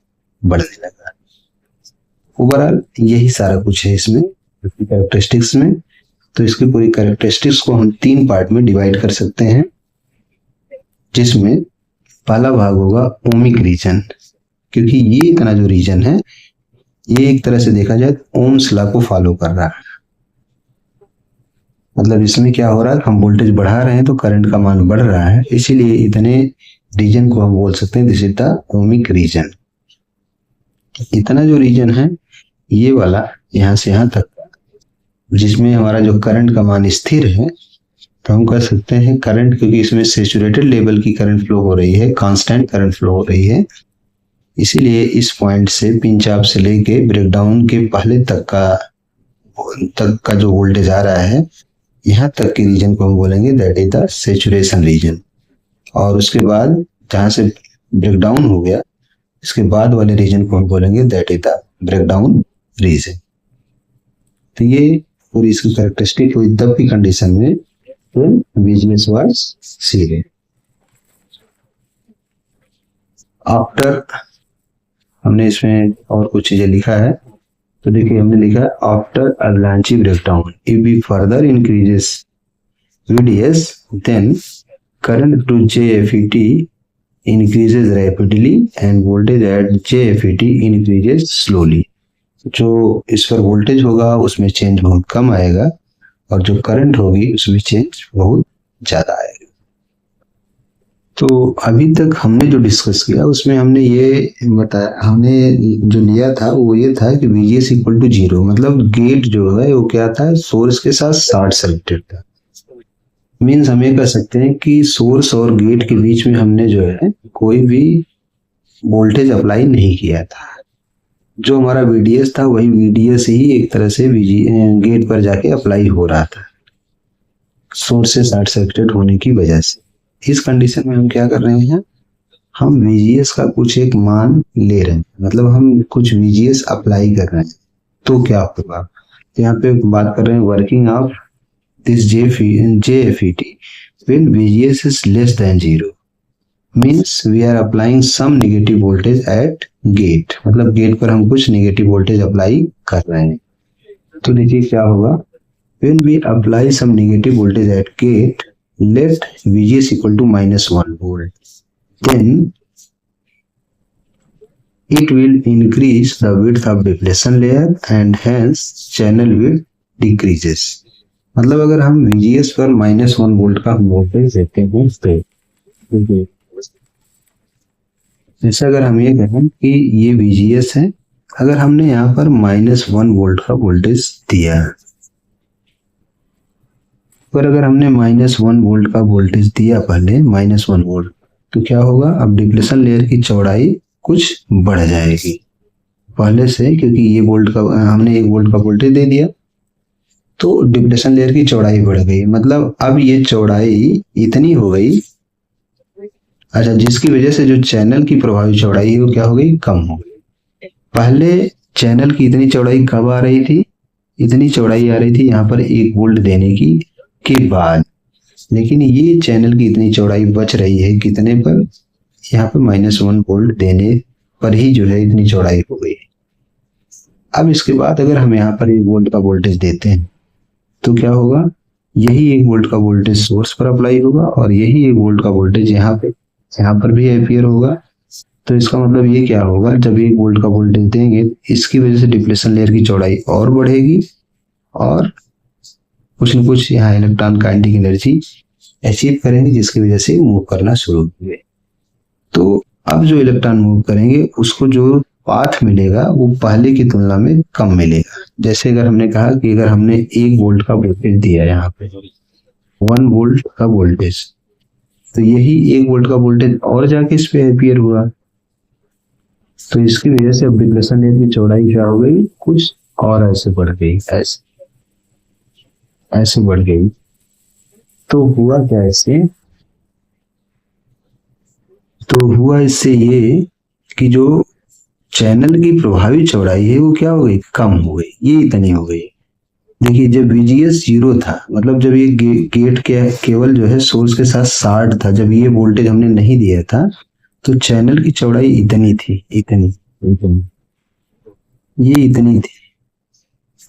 बढ़ने लगा। ओवरऑल यही सारा कुछ है इसमें कैरेक्टरिस्टिक्स में। तो इसकी पूरी कैरेक्टरिस्टिक्स को हम 3 पार्ट में डिवाइड कर सकते हैं, जिसमें पहला भाग होगा ओमिक रीजन, क्योंकि ये इतना जो रीजन है ये एक तरह से देखा जाए ओम्स लॉ को फॉलो कर रहा है। मतलब इसमें क्या हो रहा है, हम वोल्टेज बढ़ा रहे हैं तो करंट का मान बढ़ रहा है, इसीलिए इतने रीजन को हम बोल सकते हैं this is the ohmic region. इतना जो रीजन है ये वाला यहाँ से यहाँ तक, जिसमें हमारा जो करंट का मान स्थिर है, तो हम कह सकते हैं करंट, क्योंकि इसमें सैचुरेटेड लेवल की करंट फ्लो हो रही है, कांस्टेंट करंट फ्लो हो रही है, इसीलिए इस पॉइंट से पिंच ऑफ से लेके ब्रेकडाउन के पहले तक का जो वोल्टेज आ रहा है, यहाँ तक के रीजन को हम बोलेंगे that is the saturation region. और उसके बाद जहाँ से ब्रेकडाउन हो गया, इसके बाद वाले रीजन को हम बोलेंगे that is the breakdown region. तो ये पूरी इसकी कैरेक्टरिस्टिक हुई तब की कंडीशन में VGS was 0। आफ्टर हमने इसमें और कुछ चीजें लिखा है, तो देखिए हमने लिखा है after avalanche breakdown if we further increases VDS then current to JFET increases rapidly and voltage at JFET increases slowly। जो इस पर वोल्टेज होगा उसमें चेंज बहुत कम आएगा, और जो करंट होगी उसमें चेंज बहुत ज्यादा आएगा। तो अभी तक हमने जो डिस्कस किया उसमें हमने ये बताया, हमने जो लिया था वो ये था कि VGS इक्वल टू 0, मतलब गेट जो है वो क्या था, सोर्स के साथ शॉर्ट सर्किटेड था। मीन्स हम ये कह सकते हैं कि सोर्स और गेट के बीच में हमने जो है कोई भी वोल्टेज अप्लाई नहीं किया था। जो हमारा VDS था वही VDS ही एक तरह से गेट पर जाके अप्लाई हो रहा था, सोर्स से शॉर्ट सर्किटेड होने की वजह से। इस कंडीशन में हम क्या कर रहे हैं, हम VGS का कुछ एक मान ले रहे हैं, मतलब हम कुछ VGS अप्लाई कर रहे हैं। तो क्या होगा, यहाँ पे बात कर रहे हैं working of this JFET when VGS is less than 0 means we are applying some negative voltage at gate, मतलब गेट पर हम कुछ नेगेटिव वोल्टेज अप्लाई कर रहे हैं। तो देखिए क्या होगा, when we apply some negative voltage at gate let VGS equal to -1 volt, then it will increase the width of depletion layer and hence channel width decreases। मतलब अगर हम VGS पर -1 वोल्ट का वोल्टेज देते हैं तो जैसे अगर हम ये कहें कि ये VGS है, अगर हमने यहाँ पर -1 वोल्ट का वोल्टेज दिया, पर अगर हमने -1 वोल्ट का वोल्टेज दिया पहले -1 वोल्ट, तो क्या होगा, अब डिप्लेशन लेयर की चौड़ाई कुछ बढ़ जाएगी पहले से, क्योंकि ये वोल्ट का हमने 1 वोल्ट का वोल्टेज दे दिया तो डिप्लेशन लेयर की चौड़ाई बढ़ गई, मतलब अब ये चौड़ाई इतनी हो गई, अच्छा, जिसकी वजह से जो चैनल की प्रभावी चौड़ाई है वो क्या हो गई, कम हो गई। पहले चैनल की इतनी चौड़ाई कब आ रही थी, इतनी चौड़ाई आ रही थी यहाँ पर 1 वोल्ट देने की के बाद, लेकिन ये चैनल की इतनी चौड़ाई बच रही है कितने पर, यहाँ पर -1 वोल्ट देने पर ही जो है इतनी चौड़ाई हो गई। अब इसके बाद अगर हम यहाँ पर 1 वोल्ट का वोल्टेज देते हैं तो क्या होगा, यही 1 वोल्ट का वोल्टेज सोर्स पर अप्लाई होगा और यही 1 वोल्ट का वोल्टेज यहाँ पर भी अपियर होगा। तो इसका मतलब ये क्या होगा, जब 1 वोल्ट का वोल्टेज देंगे इसकी वजह से डिप्लेशन लेयर की चौड़ाई और बढ़ेगी और कुछ न कुछ यहाँ इलेक्ट्रॉन काइनेटिक एनर्जी अचीव करेंगे, जिसकी वजह से मूव करना शुरू होंगे। तो अब जो इलेक्ट्रॉन मूव करेंगे उसको जो पाथ मिलेगा वो पहले की तुलना में कम मिलेगा। जैसे अगर हमने कहा कि अगर हमने 1 वोल्ट का वोल्टेज दिया यहाँ पे 1 वोल्ट का वोल्टेज, तो यही 1 वोल्ट का वोल्टेज और जाके इस पे अपियर हुआ, तो इसकी वजह से अब डिप्लेशन लेयर की चौड़ाई क्या हो गई, कुछ और ऐसे बढ़ गई, ऐसे बढ़ गई। तो हुआ क्या इससे, तो हुआ इससे ये कि जो चैनल की प्रभावी चौड़ाई है वो क्या हो गई, कम हो गई, ये इतनी हो गई। देखिए जब VGS 0 था, मतलब जब ये गेट के केवल जो है सोर्स के साथ शॉर्ट था, जब ये वोल्टेज हमने नहीं दिया था, तो चैनल की चौड़ाई इतनी थी, इतनी ये इतनी थी।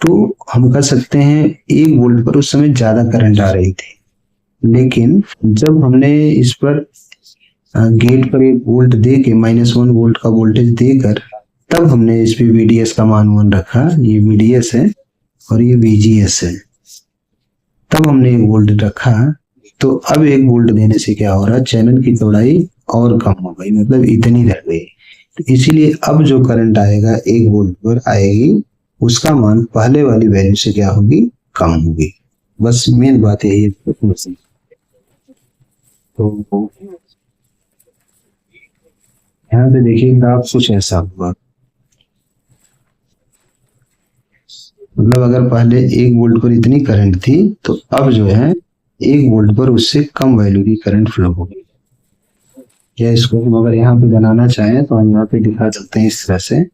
तो हम कह सकते हैं 1 वोल्ट पर उस समय ज्यादा करंट आ रही थी, लेकिन जब हमने इस पर गेट पर 1 वोल्ट दे के -1 वोल्ट का वोल्टेज देकर तब हमने इस पे VDS का मान रखा, ये VDS है और ये VGS है, तब हमने 1 वोल्ट रखा। तो अब 1 वोल्ट देने से क्या हो रहा है, चैनल की चौड़ाई और कम हो गई, मतलब इतनी रह गई। तो इसीलिए अब जो करंट आएगा 1 वोल्ट पर आएगी, उसका मान पहले वाली वैल्यू से क्या होगी, कम होगी। बस मेन बात यही है। तो यहाँ पे देखिए ग्राफ कुछ ऐसा हुआ, मतलब अगर पहले 1 वोल्ट पर इतनी करंट थी तो अब जो है 1 वोल्ट पर उससे कम वैल्यू की करंट फ्लो होगी। या इसको हम अगर यहाँ पे बनाना चाहें तो हम यहाँ पे दिखा सकते हैं इस तरह से।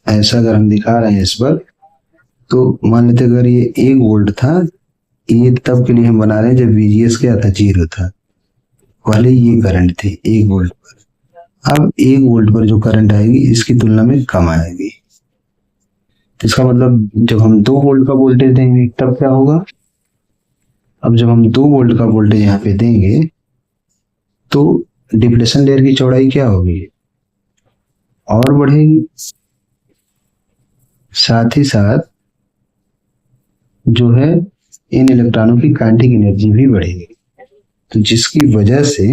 ऐसा अगर हम दिखा रहे हैं इस पर, तो मान लेते अगर ये 1 वोल्ट था, ये तब के लिए हम बना रहे हैं जब VGS क्या था, 0 था, पहले ये करंट थी 1 वोल्ट पर। अब 1 वोल्ट पर जो करंट आएगी इसकी तुलना में कम आएगी। इसका मतलब जब हम 2 वोल्ट का वोल्टेज देंगे तब क्या होगा, अब जब हम 2 वोल्ट का वोल्टेज यहाँ पे देंगे तो डिप्लेशन लेयर की चौड़ाई क्या होगी, और बढ़ेगी, साथ ही साथ जो है इन इलेक्ट्रॉनों की काइनेटिक एनर्जी भी बढ़ेगी। तो जिसकी वजह से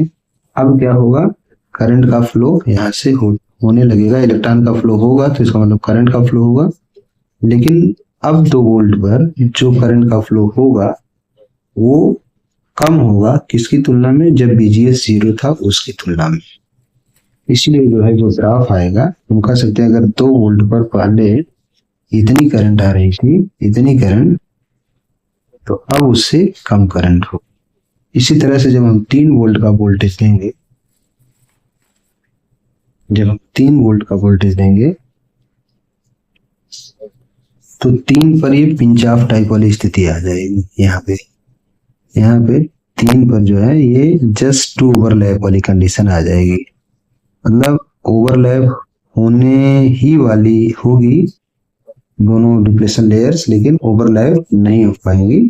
अब क्या होगा, करंट का फ्लो यहाँ से होने लगेगा, इलेक्ट्रॉन का फ्लो होगा तो इसका मतलब करंट का फ्लो होगा। लेकिन अब 2 वोल्ट पर जो करंट का फ्लो होगा वो कम होगा, किसकी तुलना में, जब VGS 0 था उसकी तुलना में। इसलिए जो है जो ग्राफ आएगा हम कह सकते हैं अगर 2 वोल्ट पर पहले इतनी करंट आ रही थी, इतनी करंट, तो अब उससे कम करंट हो। इसी तरह से जब हम 3 वोल्ट का वोल्टेज देंगे, जब हम 3 वोल्ट का वोल्टेज देंगे तो 3 पर ये पिंच ऑफ टाइप वाली स्थिति आ जाएगी। यहाँ पे 3 पर जो है ये जस्ट टू ओवरलैप वाली कंडीशन आ जाएगी, मतलब ओवरलैप होने ही वाली होगी दोनों डिप्लेशन लेयर्स, लेकिन ओवरलैप नहीं हो पाएंगी।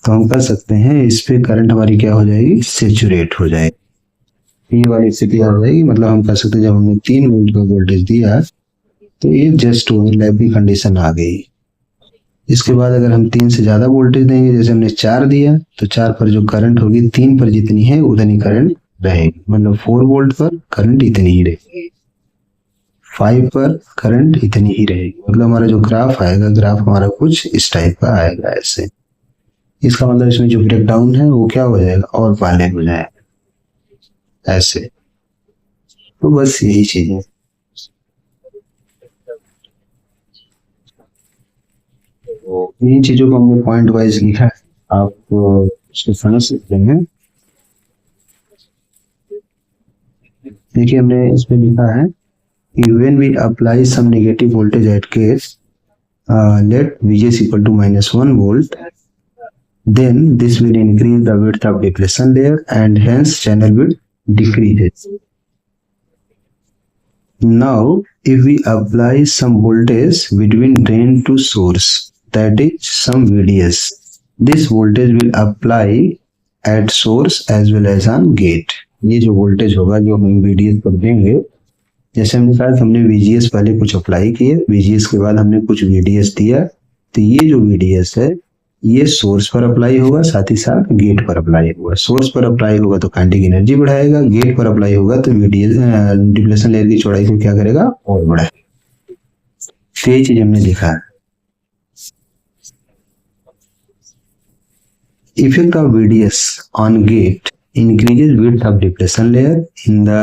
तो हम कर सकते हैं इस पे करंट हमारी क्या हो जाएगी, सेचुरेट हो जाएगी, ये वाली स्थिति आ जाएगी। मतलब हम कर सकते हैं जब हमने 3 वोल्ट का वोल्टेज दिया तो ये जस्ट ओवरलैप की कंडीशन आ गई। इसके बाद अगर हम 3 से ज्यादा वोल्टेज देंगे, जैसे हमने 4 दिया, तो 4 पर जो करंट होगी 3 पर जितनी है उतनी करंट रहेगी, मतलब 4 वोल्ट पर करंट इतनी ही रहेगी, 5 पर करंट इतनी ही रहेगी। मतलब हमारा जो ग्राफ आएगा, ग्राफ हमारा कुछ इस टाइप का आएगा ऐसे। इसका मतलब इसमें जो ब्रेक डाउन है वो क्या हो जाएगा, और पहले हो जाएगा ऐसे। तो बस यही चीज है। इन चीजों को हमने पॉइंट वाइज लिखा है, आप उसको समझ सकते हैं। देखिए हमने इसमें लिखा है कि when we apply some negative voltage at case let VGS equal to -1 volt, then this will increase the width of depletion layer and hence channel width decreases. Now if we apply some voltage between drain to source, that is some VDS, this voltage will apply at source as well as on gate. ये जो voltage होगा जो हम VDS पर देंगे, जैसे हमने कहा हमने VGS पहले कुछ अप्लाई किए, VGS के बाद हमने कुछ VDS दिया, तो ये जो VDS है ये सोर्स पर अप्लाई होगा, साथ ही साथ गेट पर अप्लाई होगा। सोर्स पर अप्लाई होगा तो काइनेटिक एनर्जी बढ़ाएगा, गेट पर अप्लाई होगा तो डिप्लेशन लेयर की चौड़ाई को क्या करेगा, और बढ़ाएगा। तो ये चीज हमने लिखा है। Effect of VDS on gate increases width of depletion layer in the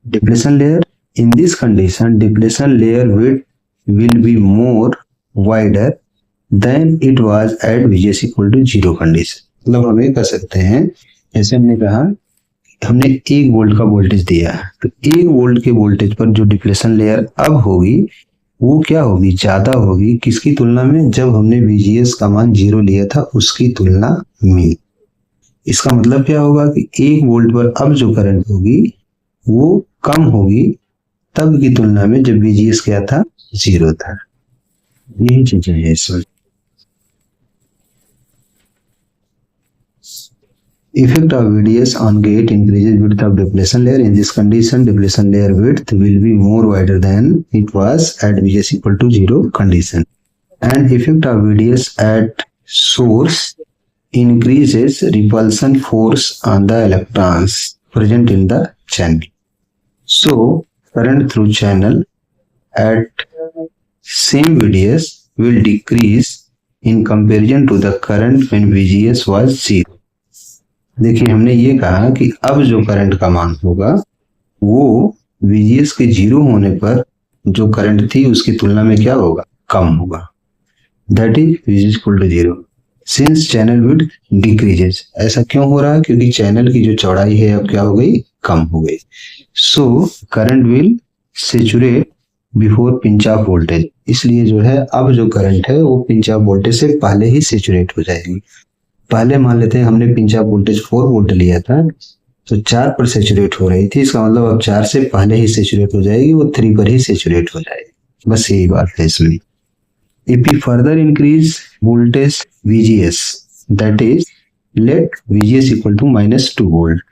depletion layer. In this condition, depletion layer width will be more wider than it was at VGS equal to 0 condition. मतलब हम ये कर सकते हैं, जैसे हमने कहा हमने 1 वोल्ट का वोल्टेज दिया, तो 1 वोल्ट के वोल्टेज पर जो डिप्लेशन लेयर अब होगी वो क्या होगी, ज्यादा होगी किसकी तुलना में, जब हमने VGS का मान 0 लिया था उसकी तुलना में। इसका मतलब क्या होगा कि 1 वोल्ट पर अब जो करंट होगी वो कम होगी तब की तुलना में जब VGS क्या था, 0 था। यही चीजें है इसमें। Effect of VDS on gate increases width of depletion layer. In this condition, depletion layer width will be more wider than it was at VGS equal to 0 condition. And effect of VDS at source increases repulsion force on the electrons present in the channel. So, current through channel at same VDS will decrease in comparison to the current when VGS was 0. देखिए हमने ये कहा कि अब जो current का मान होगा वो VGS के 0 होने पर जो करंट थी उसकी तुलना में क्या होगा, कम होगा। That is VGS equal to 0 since channel width decreases. ऐसा क्यों हो रहा है, क्योंकि चैनल की जो चौड़ाई है अब क्या हो गई, कम हो गई। So current will saturate before pinch off voltage. इसलिए जो है अब जो करंट है वो पिंच ऑफ वोल्टेज से पहले ही सेचुरेट हो जाएगी। पहले मान लेते हैं हमने पिंच ऑफ वोल्टेज 4 वोल्ट लिया था तो 4 पर सेचुरेट हो रही थी, इसका मतलब अब 4 से पहले ही सेचुरेट हो जाएगी, वो 3 पर ही सेचुरेट हो जाएगी। बस यही बात है इसमें। If you further increase voltage VGS, that is let VGS equal to -2 volt,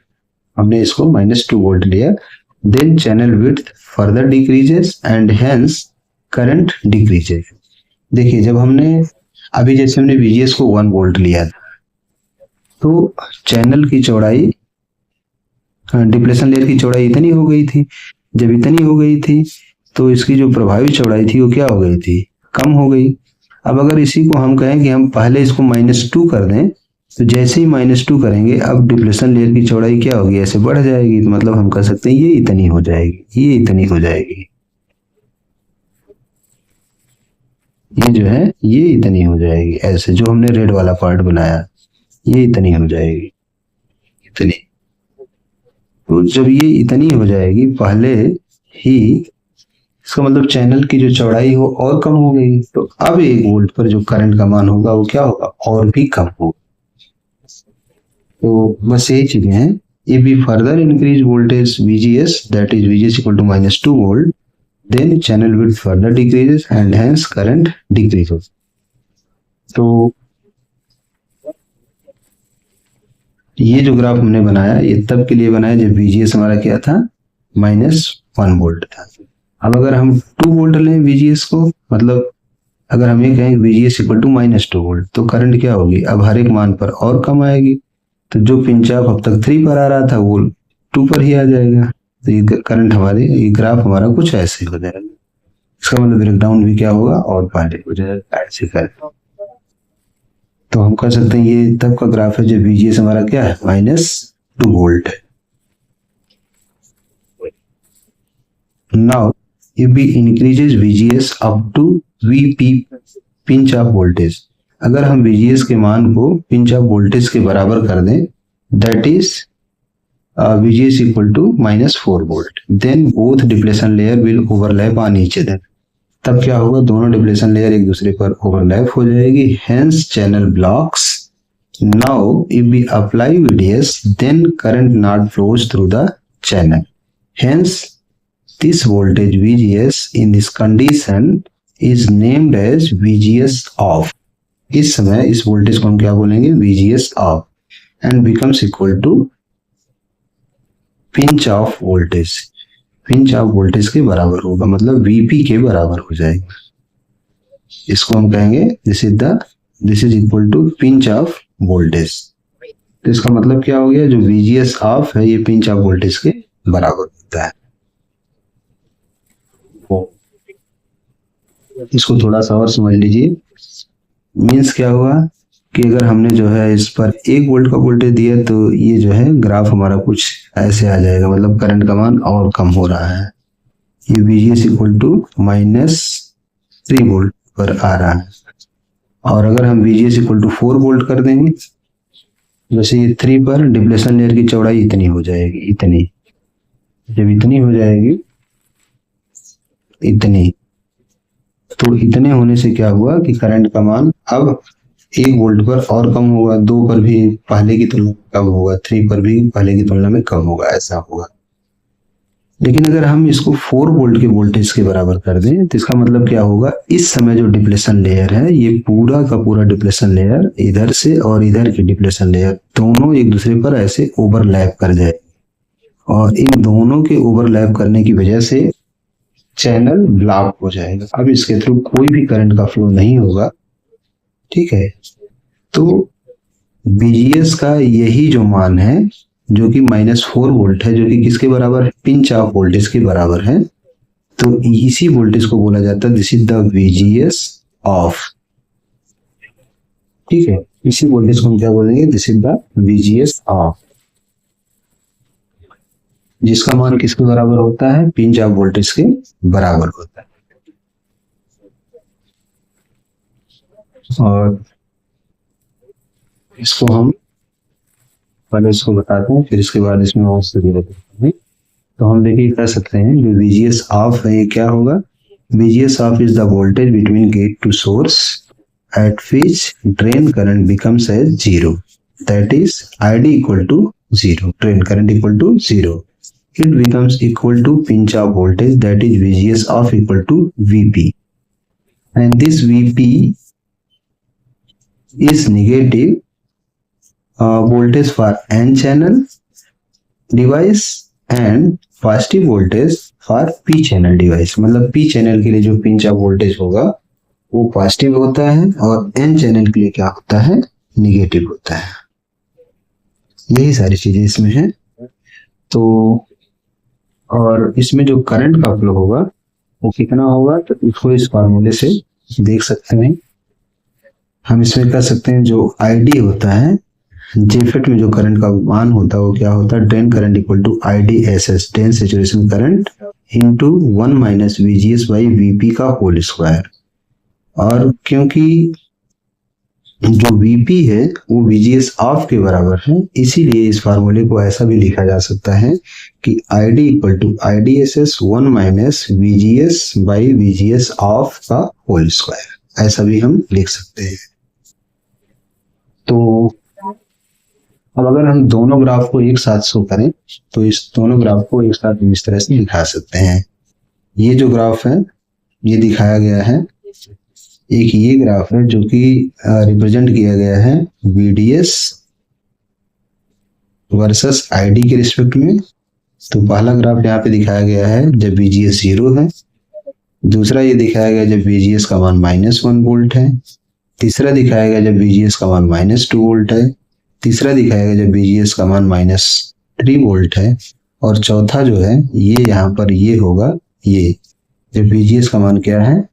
हमने इसको -2 वोल्ट लिया, then channel width further decreases and hence current decreases. देखिए जब हमने अभी जैसे हमने VGS को 1 वोल्ट लिया था तो चैनल की चौड़ाई, डिप्लेशन लेयर की चौड़ाई इतनी हो गई थी। जब इतनी हो गई थी तो इसकी जो प्रभावी चौड़ाई थी वो क्या हो गई थी, कम हो गई। अब अगर इसी को हम कहें कि हम पहले इसको -2 कर दें तो जैसे ही -2 करेंगे अब डिप्लेशन लेयर की चौड़ाई क्या होगी, ऐसे बढ़ जाएगी। तो मतलब हम कह सकते हैं ये इतनी हो जाएगी, ये इतनी हो जाएगी, ये जो है ये इतनी हो जाएगी। ऐसे जो हमने रेड वाला पार्ट बनाया ये इतनी हो जाएगी, इतनी। तो जब ये इतनी हो जाएगी पहले ही, इसका मतलब चैनल की जो चौड़ाई हो और कम हो गई, तो अब 1 वोल्ट पर जो करंट का मान होगा वो क्या होगा, और भी कम होगा। तो बस यही चीजें हैं। If we further increase voltage VGS, that is VGS equal to -2 volt, then channel width further decreases and hence current decreases. तो ये जो ग्राफ हमने बनाया ये तब के लिए बनाया जब VGS हमारा क्या था, -1 वोल्ट था। अब अगर हम 2 वोल्ट लें VGS को, मतलब अगर हम ये कहें VGS इक्वल टू -2 वोल्ट, तो करंट क्या होगी, अब हर एक मान पर और कम आएगी। तो जो पिंच ऑफ अब तक 3 पर आ रहा था वो 2 पर ही आ जाएगा। तो ये करंट हमारे, ये ग्राफ हमारा कुछ ऐसे हो जाएगा। इसका मतलब ब्रेकडाउन भी क्या होगा, और पहले हो जाएगा, ऐसे कर। तो हम कह सकते हैं ये तब का ग्राफ है जब VGS हमारा क्या है, -2 वोल्ट है। Now if we increases VGS up to VP pinch off voltage, अगर हम VGS के मान को पिंच ऑफ वोल्टेज के बराबर कर दें, that is VGS equal to -4 volt, then both depletion layer will overlap on each other. तब क्या होगा, दोनों डिप्लेशन लेयर एक दूसरे पर ओवरलैप हो जाएगी, hence channel blocks Now, if we apply VDS, then current not flows through the channel. Hence, this voltage VGS in this condition is named as VGS off. इस समय इस वोल्टेज को हम क्या बोलेंगे? VGS off, and becomes equal to pinch off voltage. Pinch off voltage के बराबर होगा, मतलब VP के बराबर हो जाएगा. इसको हम कहेंगे this is equal to pinch off voltage. तो इसका मतलब क्या हो गया? जो VGS ऑफ है ये पिंच ऑफ वोल्टेज के बराबर होता है. इसको थोड़ा सा और समझ लीजिए. मीन्स क्या हुआ कि अगर हमने जो है इस पर 1 वोल्ट का वोल्टेज दिया तो ये जो है ग्राफ हमारा कुछ ऐसे आ जाएगा, मतलब करंट का मान और कम हो रहा है. ये VGS इक्वल टू -3 वोल्ट पर आ रहा है. और अगर हम VGS इक्वल टू 4 वोल्ट कर देंगे, वैसे ये 3 पर डिप्लेशन लेयर की चौड़ाई इतनी हो जाएगी, इतनी. जब इतनी हो जाएगी, इतनी, तो इतने होने से क्या हुआ कि करंट का मान अब 1 वोल्ट पर और कम होगा, 2 पर भी पहले की तुलना में कम होगा, 3 पर भी पहले की तुलना में कम होगा, ऐसा होगा. लेकिन अगर हम इसको 4 वोल्ट के वोल्टेज के बराबर कर दें तो इसका मतलब क्या होगा? इस समय जो डिप्लेशन लेयर है ये पूरा का पूरा डिप्लेशन लेयर इधर से और इधर की डिप्लेशन लेयर दोनों एक दूसरे पर ऐसे ओवरलैप कर जाए, और इन दोनों के ओवरलैप करने की वजह से चैनल ब्लॉक हो जाएगा. अब इसके थ्रू कोई भी करंट का फ्लो नहीं होगा. ठीक है. तो VGS का यही जो मान है जो कि -4 वोल्ट है, जो कि किसके बराबर है? पिंच ऑफ वोल्टेज के बराबर है. तो इसी वोल्टेज को बोला जाता है this is the VGS of. ठीक है. इसी वोल्टेज को हम क्या बोलेंगे? This is the VGS of, जिसका मान किसके बराबर होता है? पिंच ऑफ वोल्टेज के बराबर होता है. और इसको हम पहले इसको बताते हैं, फिर इसके बाद इसमें और से बताते हैं. तो हम देखिए कर सकते हैं जो VGS ऑफ है ये क्या होगा? VGS off is the voltage between gate to source at which drain current becomes as 0, that is ID equal to 0, drain current equal to 0. It becomes equal to pinch off voltage, that is VGS off equal to VP, and this VP is negative voltage for N channel device and positive voltage for P channel device. मतलब P channel के लिए जो pinch off voltage होगा वो positive होता है और N channel के लिए क्या होता है? निगेटिव होता है. यही सारी चीजें इसमें हैं. तो और इसमें जो करंट का फ्लो होगा वो कितना होगा? तो इसको इस फार्मूले से देख सकते हैं. हम इसमें कर सकते हैं जो ID होता है, जेफेट में जो करंट का मान होता है वो क्या होता है? Drain current equal to IDSS, drain saturation current, into 1 minus VGS by VP का होल स्क्वायर. और क्योंकि जो VP है वो VGS ऑफ के बराबर है, इसीलिए इस फार्मूले को ऐसा भी लिखा जा सकता है कि ID equal to IDSS 1 minus VGS by VGS off का होल स्क्वायर, ऐसा भी हम लिख सकते हैं. तो अब अगर हम दोनों ग्राफ को एक साथ शो करें तो इस दोनों ग्राफ को एक साथ इस तरह से दिखा सकते हैं. ये जो ग्राफ है ये दिखाया गया है. एक ये ग्राफ है जो कि रिप्रेजेंट किया गया है VDS वर्सेस ID के रिस्पेक्ट में. तो पहला ग्राफ यहाँ पे दिखाया गया है जब VGS 0 है. दूसरा ये दिखाया गया जब VGS का मान -1 वोल्ट है. तीसरा दिखाया गया जब VGS का मान -2 वोल्ट है. तीसरा दिखाया गया जब VGS का मान -3 वोल्ट है. और चौथा जो है ये यहाँ पर ये होगा, ये जब VGS का मान क्या है?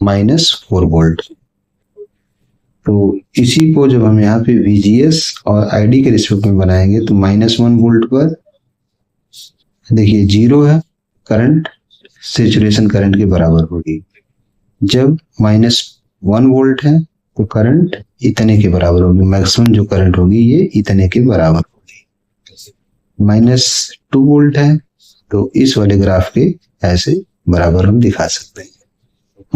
-4 वोल्ट. तो इसी को जब हम यहाँ पे VGS और ID के रिस्पेक्ट में बनाएंगे तो -1 वोल्ट पर देखिए 0 है, करंट सैचुरेशन करंट के बराबर होगी. जब -1 वोल्ट है तो करंट इतने के बराबर होगी, मैक्सिमम जो करंट होगी ये इतने के बराबर होगी. -2 वोल्ट है तो इस वाले ग्राफ के ऐसे बराबर हम दिखा सकते हैं.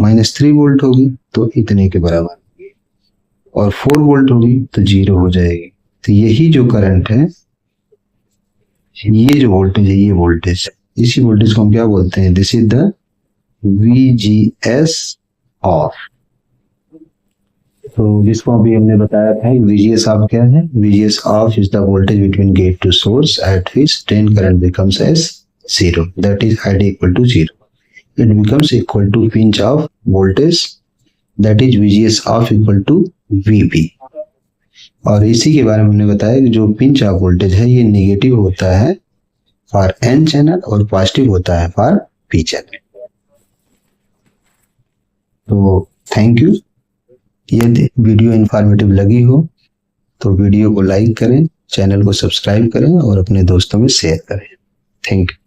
-3 वोल्ट होगी तो इतने के बराबर. और 4 वोल्ट होगी तो 0 हो जाएगी। तो यही जो करंट है, ये जो वोल्टेज है, ये वोल्टेज, इसी वोल्टेज को हम क्या बोलते हैं? This is the VGS of. तो जिसको अभी हमने बताया था VGS ऑफ क्या है? VGS off is the voltage between gate to source at which drain current becomes as 0, that is ID equal to 0. It becomes equal to pinch off voltage, that is VGS off equal to VP. और इसी के बारे में हमने बताया कि जो pinch off voltage है ये नेगेटिव होता है फॉर N चैनल और पॉजिटिव होता है फॉर P चैनल। तो थैंक यू। यदि वीडियो इन्फॉर्मेटिव लगी हो तो वीडियो को लाइक करें, चैनल को सब्सक्राइब करें और अपने दोस्तों में शेयर करें। Thank you.